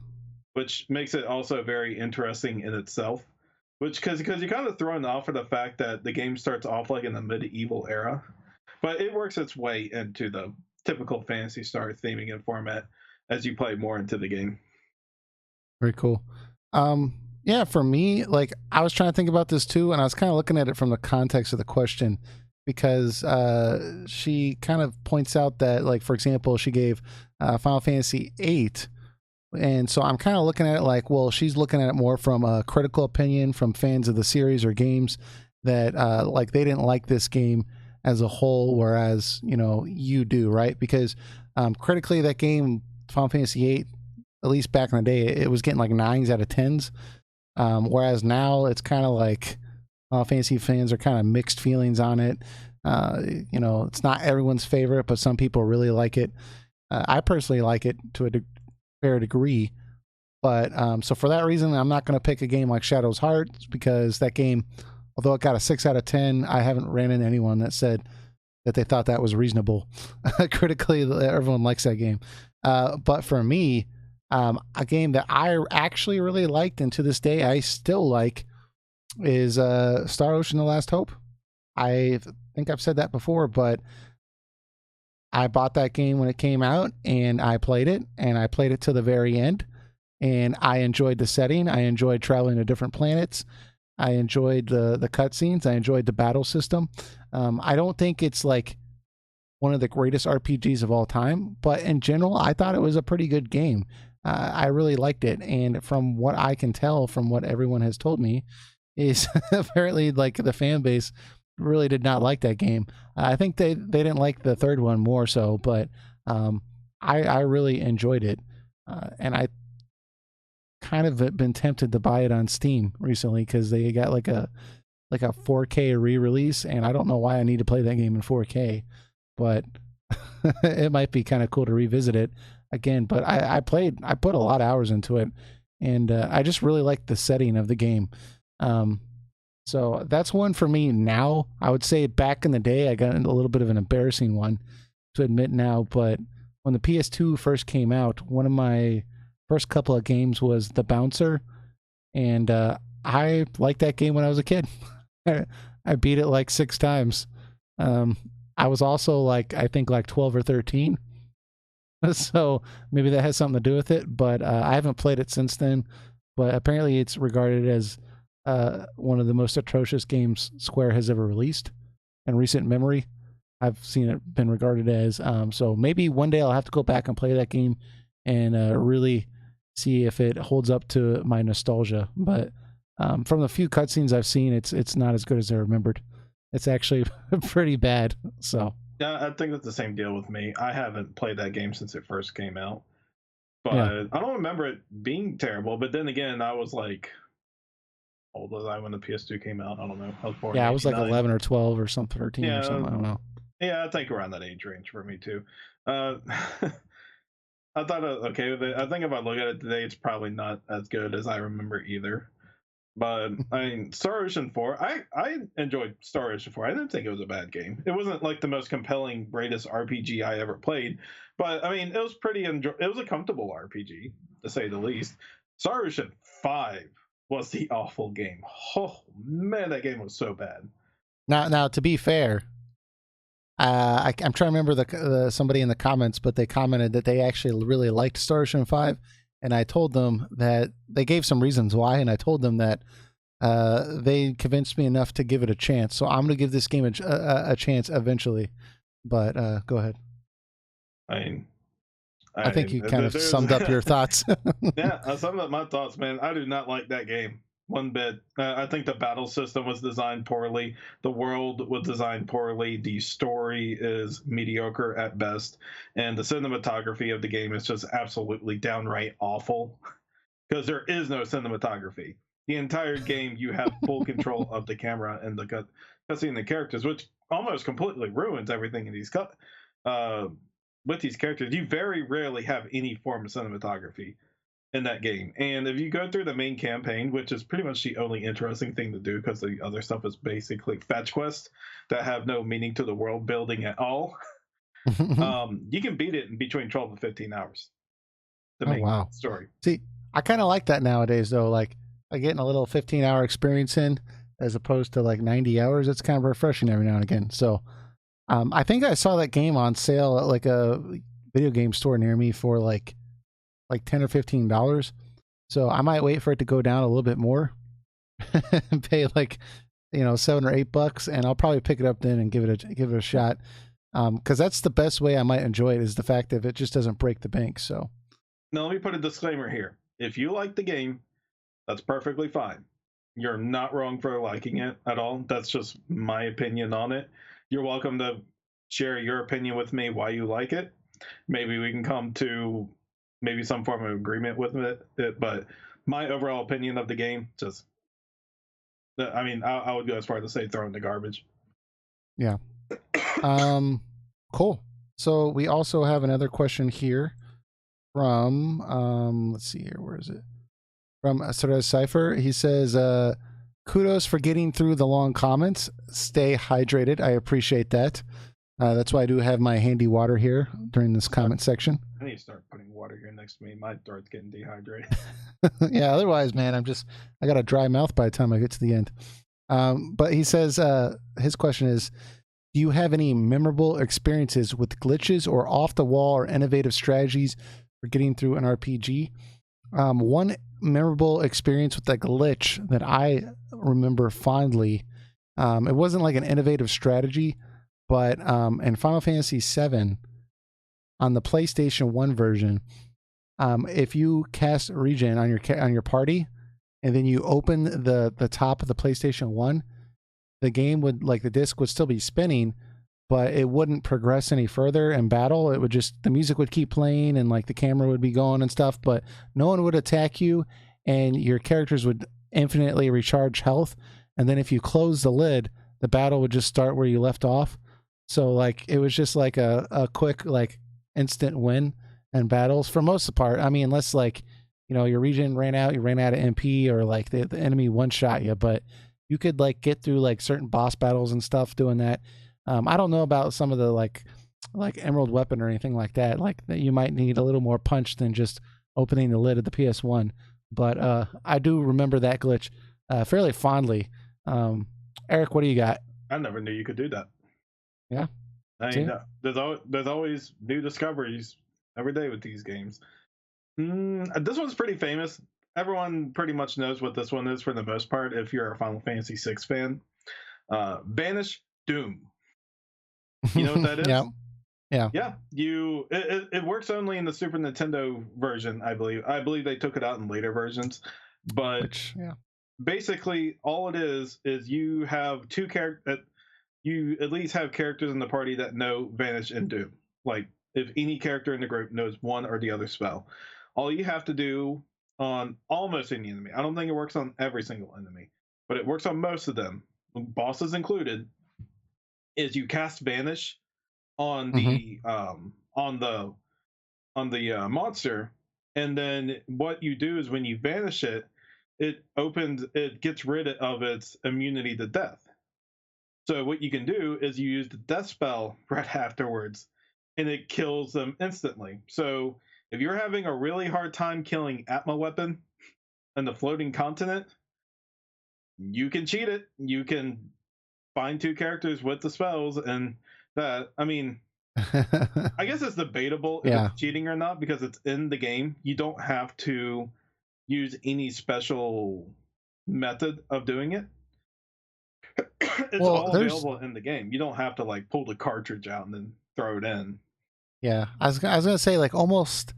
Speaker 2: Which makes it also very interesting in itself. Which, because you're kind of thrown off for the fact that the game starts off like in the medieval era, but it works its way into the typical Phantasy Star theming and format as you play more into the game.
Speaker 1: Very cool. Yeah, for me, like I was trying to think about this too, and I was kind of looking at it from the context of the question, because she kind of points out that, like, for example, she gave Final Fantasy VIII. And so I'm kind of looking at it like, well, she's looking at it more from a critical opinion from fans of the series or games that like they didn't like this game as a whole, whereas, you know, you do, right? Because critically, that game, Final Fantasy VIII, at least back in the day, it was getting like 9s out of 10s. Whereas now it's kind of like Final Fantasy fans are kind of mixed feelings on it. You know, it's not everyone's favorite, but some people really like it. I personally like it to a fair degree, but so for that reason, I'm not going to pick a game like Shadow's Heart, because that game, although it got a 6 out of 10, I haven't ran into anyone that said that they thought that was reasonable. Critically, everyone likes that game. But for me, a game that I actually really liked, and to this day I still like, is Star Ocean: The Last Hope. I think I've said that before, but I bought that game when it came out, and I played it, and I played it to the very end, and I enjoyed the setting. I enjoyed traveling to different planets. I enjoyed the cutscenes. I enjoyed the battle system. I don't think it's like one of the greatest RPGs of all time, but in general, I thought it was a pretty good game. I really liked it, and from what I can tell, from what everyone has told me, is apparently like the fan base really did not like that game. I think they didn't like the third one more so, but I really enjoyed it, and I kind of been tempted to buy it on Steam recently because they got like a 4K re-release, and I don't know why I need to play that game in 4K, but it might be kind of cool to revisit it again. But I put a lot of hours into it, and I just really like the setting of the game. So that's one for me now. I would say back in the day, I got a little bit of an embarrassing one to admit now, but when the PS2 first came out, one of my first couple of games was The Bouncer, and I liked that game when I was a kid. I beat it like 6 times. I was also like, I think like 12 or 13. So maybe that has something to do with it, but I haven't played it since then. But apparently it's regarded as one of the most atrocious games Square has ever released in recent memory. I've seen it been regarded as. So maybe one day I'll have to go back and play that game and really see if it holds up to my nostalgia. But from the few cutscenes I've seen, it's not as good as I remembered. It's actually pretty bad. So
Speaker 2: yeah, I think that's the same deal with me. I haven't played that game since it first came out, but
Speaker 1: yeah,
Speaker 2: I don't remember it being terrible. But then again, I was like, how old was I when the PS2 came out? I don't know. I was born in
Speaker 1: I was like
Speaker 2: 89.
Speaker 1: 11 or 12 or something, 13 or something. I don't know.
Speaker 2: Yeah, I think around that age range for me too. Uh, I thought okay with it. I think if I look at it today, it's probably not as good as I remember either. But I mean, Star Ocean 4, I enjoyed Star Ocean 4. I didn't think it was a bad game. It wasn't like the most compelling, greatest RPG I ever played, but I mean, it was it was a comfortable RPG to say the least. Star Ocean 5 was the awful game. Oh man, that game was so bad.
Speaker 1: Now to be fair, I'm trying to remember somebody in the comments, but they commented that they actually really liked Star Ocean 5, and I told them that they gave some reasons why, and I told them that they convinced me enough to give it a chance. So I'm going to give this game a chance eventually. But go ahead.
Speaker 2: I mean,
Speaker 1: I think you kind of summed up your thoughts.
Speaker 2: Yeah, I summed up my thoughts, man. I do not like that game one bit. I think the battle system was designed poorly. The world was designed poorly. The story is mediocre at best. And the cinematography of the game is just absolutely downright awful because there is no cinematography. The entire game, you have full control of the camera and the cutscene the characters, which almost completely ruins everything in these with these characters. You very rarely have any form of cinematography in that game. And if you go through the main campaign, which is pretty much the only interesting thing to do because the other stuff is basically fetch quests that have no meaning to the world building at all, you can beat it in between 12 and 15 hours. The main story.
Speaker 1: See, I kind of like that nowadays, though. Like, getting a little 15-hour experience in as opposed to like 90 hours. It's kind of refreshing every now and again. So I think I saw that game on sale at like a video game store near me for like $10 or $15. So I might wait for it to go down a little bit more and pay like, $7 or $8, and I'll probably pick it up then and give it a shot. Because that's the best way I might enjoy it, is the fact that it just doesn't break the bank. So
Speaker 2: now let me put a disclaimer here. If you like the game, that's perfectly fine. You're not wrong for liking it at all. That's just my opinion on it. You're welcome to share your opinion with me why you like it. Maybe we can come to maybe some form of agreement with it. But my overall opinion of the game, just, I mean, I would go as far as to say throw in the garbage.
Speaker 1: Yeah. Cool. So we also have another question here from, let's see here. Where is it? From Asura Cypher. He says, kudos for getting through the long comments. Stay hydrated. I appreciate that. That's why I do have my handy water here during this comment section.
Speaker 2: I need to start putting water here next to me. My throat's getting dehydrated.
Speaker 1: Yeah, otherwise, man, I got a dry mouth by the time I get to the end. But he says, his question is, do you have any memorable experiences with glitches or off the wall or innovative strategies for getting through an RPG? One memorable experience with a glitch that I remember fondly, it wasn't like an innovative strategy, but in Final Fantasy VII, on the PlayStation 1 version, if you cast regen on your party, and then you open the top of the PlayStation 1, the game would, like, the disc would still be spinning, but it wouldn't progress any further in battle. It would just, the music would keep playing and like the camera would be going and stuff, but no one would attack you, and your characters would infinitely recharge health. And then if you close the lid, the battle would just start where you left off. So like, it was just like a quick, like, instant win in battles for most of the part. I mean, unless like, your regen ran out, you ran out of MP, or like the enemy one shot you, but you could like get through like certain boss battles and stuff doing that. I don't know about some of the like Emerald Weapon or anything like that. Like, that you might need a little more punch than just opening the lid of the PS1. But I do remember that glitch fairly fondly. Eric, what do you got?
Speaker 2: I never knew you could do that.
Speaker 1: Yeah.
Speaker 2: I mean, there's always new discoveries every day with these games. This one's pretty famous. Everyone pretty much knows what this one is for the most part if you're a Final Fantasy VI fan. Banish Doom. You know what that is? Yeah. It works only in the Super Nintendo version, I believe. I believe they took it out in later versions, but basically all it is you have two characters. You at least have characters in the party that know Vanish and Doom. Like, if any character in the group knows one or the other spell, all you have to do on almost any enemy, I don't think it works on every single enemy, but it works on most of them, bosses included, is you cast Vanish on the monster, and then what you do is when you vanish it, it gets rid of its immunity to death. So what you can do is you use the death spell right afterwards, and it kills them instantly. So if you're having a really hard time killing Atma Weapon in the floating continent, you can cheat it. You can find two characters with the spells, and that, I mean, I guess it's debatable if
Speaker 1: Yeah.
Speaker 2: it's cheating or not because it's in the game. You don't have to use any special method of doing it. It's
Speaker 1: Well,
Speaker 2: all
Speaker 1: there's
Speaker 2: available in the game. You don't have to like pull the cartridge out and then throw it in.
Speaker 1: yeah. I was gonna say like almost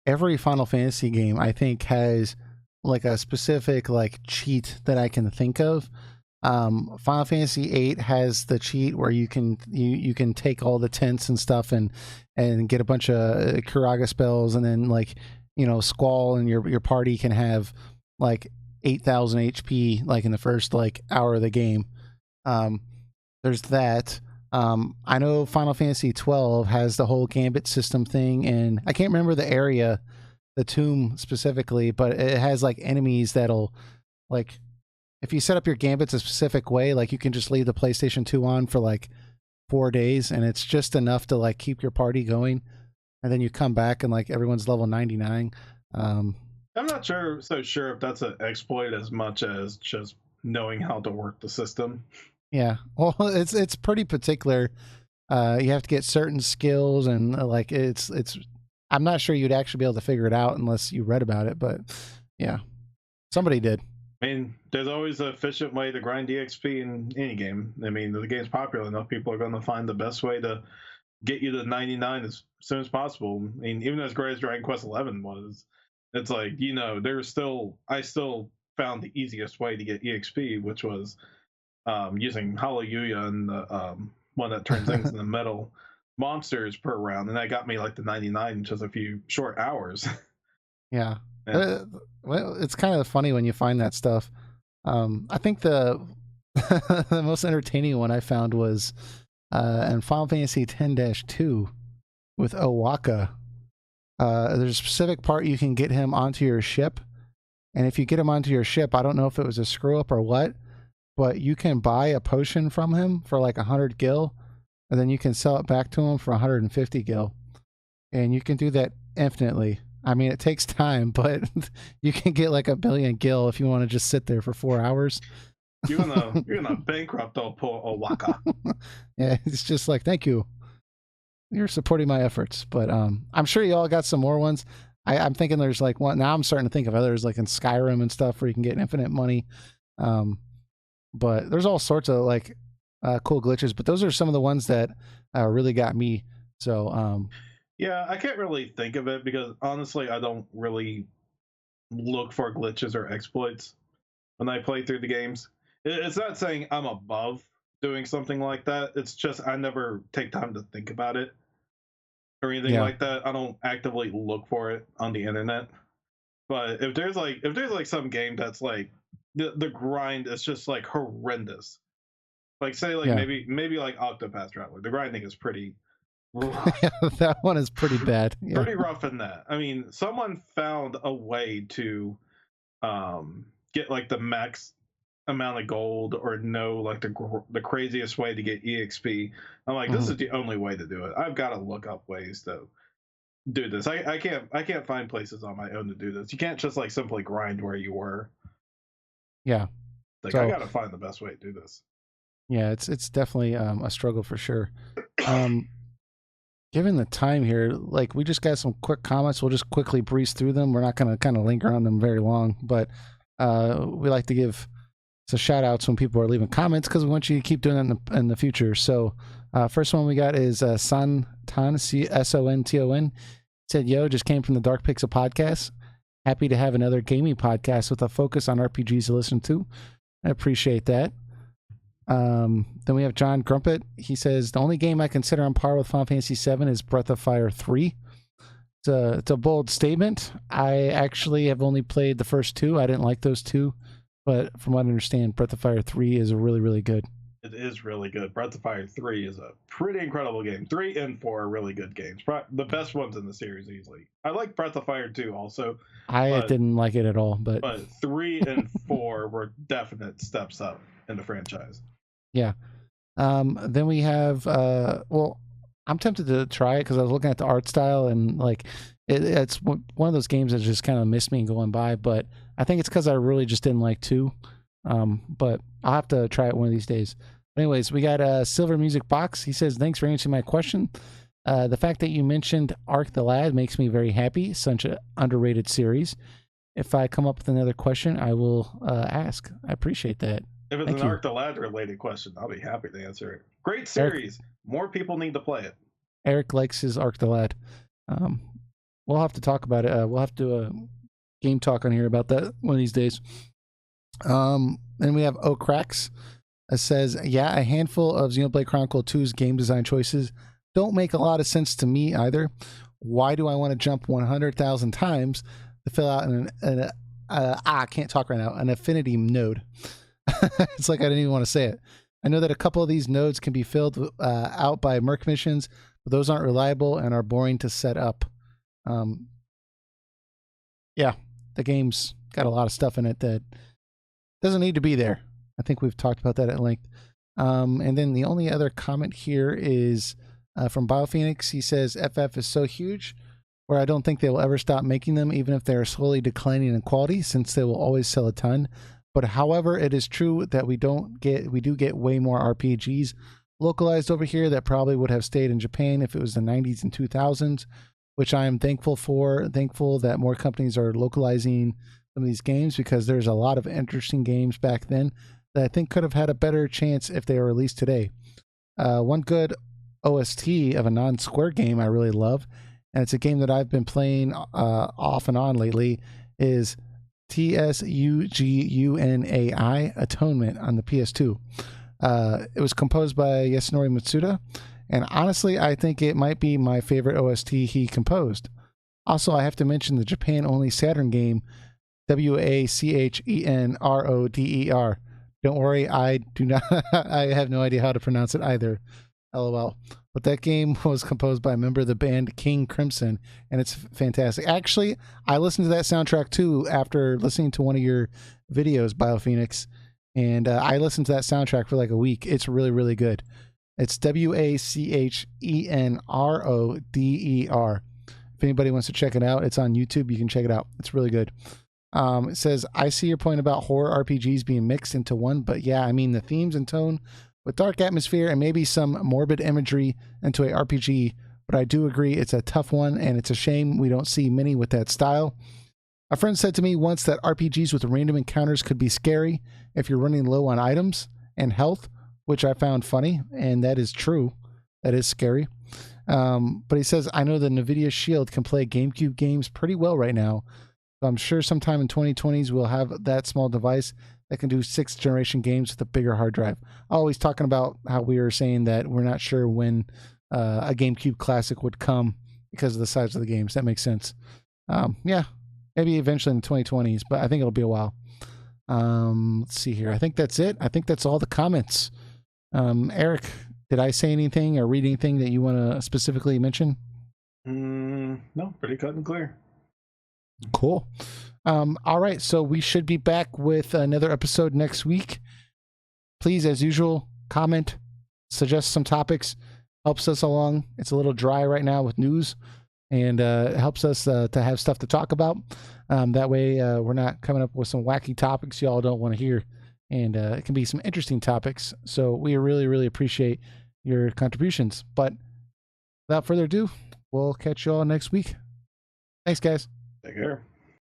Speaker 1: every Final Fantasy game I think has like a specific like cheat that I can think of. Final Fantasy VIII has the cheat where you can take all the tents and stuff and get a bunch of Kuraga spells, and then like Squall and your party can have like 8,000 HP like in the first like hour of the game. Um, there's that. I know Final Fantasy 12 has the whole gambit system thing, and I can't remember the area, the tomb specifically, but it has like enemies that'll like if you set up your gambits a specific way, like you can just leave the PlayStation 2 on for like 4 days, and it's just enough to like keep your party going, and then you come back and like everyone's level 99.
Speaker 2: I'm not so sure if that's an exploit as much as just knowing how to work the system.
Speaker 1: Yeah, well, it's pretty particular. You have to get certain skills, and like it's. I'm not sure you'd actually be able to figure it out unless you read about it, but yeah, somebody did.
Speaker 2: I mean, there's always an efficient way to grind EXP in any game. I mean, the game's popular enough, people are going to find the best way to get you to 99 as soon as possible. I mean, even as great as Dragon Quest 11 was, it's like I still found the easiest way to get EXP, which was using Hallelujah and the one that turns things into metal monsters per round, and that got me like the 99 in just a few short hours.
Speaker 1: Yeah.
Speaker 2: Yeah.
Speaker 1: Well, it's kind of funny when you find that stuff. I think the the most entertaining one I found was in Final Fantasy X-2 with Owaka. There's a specific part you can get him onto your ship, and if you get him onto your ship, I don't know if it was a screw up or what, but you can buy a potion from him for like 100 gil, and then you can sell it back to him for 150 gil, and you can do that infinitely. I mean, it takes time, but you can get like 1 billion gil if you want to just sit there for 4 hours.
Speaker 2: You're gonna bankrupt old poor Owaka.
Speaker 1: Yeah, it's just like, thank you, you're supporting my efforts. But I'm sure you all got some more ones. I'm thinking there's like one now. I'm starting to think of others like in Skyrim and stuff where you can get infinite money. But there's all sorts of like cool glitches. But those are some of the ones that really got me. So
Speaker 2: Yeah, I can't really think of it because honestly, I don't really look for glitches or exploits when I play through the games. It's not saying I'm above doing something like that. It's just I never take time to think about it or anything
Speaker 1: yeah,
Speaker 2: like that. I don't actively look for it on the internet. But if there's like some game that's like the grind is just like horrendous. Like say like
Speaker 1: yeah,
Speaker 2: maybe like Octopath Traveler. The grinding is pretty rough.
Speaker 1: yeah. That one is pretty bad. Yeah,
Speaker 2: Pretty rough in that. I mean, someone found a way to get like the max amount of gold or know like the craziest way to get exp. I'm like, this is the only way to do it. I've got to look up ways to do this. I can't find places on my own to do this. You can't just like simply grind where you were.
Speaker 1: yeah.
Speaker 2: Like I
Speaker 1: So
Speaker 2: got to find the best way to do this.
Speaker 1: yeah, it's definitely a struggle for sure. Um, Given the time here, like we just got some quick comments. We'll just quickly breeze through them. We're not going to kind of linger on them very long, but we like to give some shout outs when people are leaving comments because we want you to keep doing that in the future. So, first one we got is Santon, Sonton. Said, yo, just came from the Dark Pixel podcast. Happy to have another gaming podcast with a focus on RPGs to listen to. I appreciate that. Then we have John Grumpet. He says, the only game I consider on par with Final Fantasy VII is Breath of Fire 3. It's a bold statement. I actually have only played the first two. I didn't like those two. But from what I understand, Breath of Fire 3 is really, really good.
Speaker 2: It is really good. Breath of Fire 3 is a pretty incredible game. 3 and 4 are really good games. The best ones in the series easily. I like Breath of Fire 2 also.
Speaker 1: I didn't like it at all. But
Speaker 2: 3 and 4 were definite steps up in the franchise.
Speaker 1: Yeah. Then we have, well, I'm tempted to try it because I was looking at the art style and like it's one of those games that just kind of missed me going by. But I think it's because I really just didn't like 2. But I'll have to try it one of these days. Anyways, we got a Silver Music Box. He says, thanks for answering my question. The fact that you mentioned Ark the Lad makes me very happy. Such an underrated series. If I come up with another question, I will ask. I appreciate that.
Speaker 2: If it's
Speaker 1: Thank
Speaker 2: an
Speaker 1: you.
Speaker 2: Ark the Lad related question, I'll be happy to answer it. Great
Speaker 1: Eric,
Speaker 2: series. More people need to play it.
Speaker 1: Eric likes his Ark the Lad. We'll have to talk about it. We'll have to do a game talk on here about that one of these days. Then we have O'Cracks. It says, yeah, a handful of Xenoblade Chronicle 2's game design choices don't make a lot of sense to me either. Why do I want to jump 100,000 times to fill out I can't talk right now, an affinity node? It's like I didn't even want to say it. I know that a couple of these nodes can be filled out by merc missions, but those aren't reliable and are boring to set up. Yeah, the game's got a lot of stuff in it that doesn't need to be there. I think we've talked about that at length. And then the only other comment here is from BioPhoenix. He says, FF is so huge where I don't think they will ever stop making them, even if they are slowly declining in quality, since they will always sell a ton. But however, it is true that we do get way more RPGs localized over here that probably would have stayed in Japan if it was the 90s and 2000s, which I am thankful for. Thankful that more companies are localizing some of these games, because there's a lot of interesting games back then that I think could have had a better chance if they were released today. One good OST of a non-Square game I really love, and it's a game that I've been playing off and on lately, is TSUGUNAI Atonement on the PS2. It was composed by Yasunori Matsuda, and honestly, I think it might be my favorite OST he composed. Also, I have to mention the Japan-only Saturn game, WACHENRODER. Don't worry, I do not. I have no idea how to pronounce it either. LOL. But that game was composed by a member of the band King Crimson, and it's fantastic. Actually, I listened to that soundtrack too after listening to one of your videos, BioPhoenix, and I listened to that soundtrack for like a week. It's really, really good. It's WACHENRODER. If anybody wants to check it out, it's on YouTube. You can check it out. It's really good. It says, I see your point about horror RPGs being mixed into one, but yeah, I mean, the themes and tone with dark atmosphere and maybe some morbid imagery into a RPG, but I do agree it's a tough one, and it's a shame we don't see many with that style. A friend said to me once that RPGs with random encounters could be scary if you're running low on items and health, which I found funny, and that is true. That is scary. But he says, I know the NVIDIA Shield can play GameCube games pretty well right now. So I'm sure sometime in 2020s we'll have that small device that can do 6th generation games with a bigger hard drive. Always talking about how we were saying that we're not sure when a GameCube Classic would come because of the size of the games. That makes sense. Yeah, maybe eventually in the 2020s, but I think it'll be a while. Let's see here. I think that's it. I think that's all the comments. Eric, did I say anything or read anything that you want to specifically mention?
Speaker 2: No, pretty cut and clear.
Speaker 1: Cool. All right, so we should be back with another episode next week. Please, as usual, comment, suggest some topics. Helps us along. It's a little dry right now with news, and it helps us to have stuff to talk about. That way, we're not coming up with some wacky topics y'all don't want to hear, and it can be some interesting topics. So we really, really appreciate your contributions. But without further ado, we'll catch you all next week. Thanks, guys.
Speaker 2: Take care.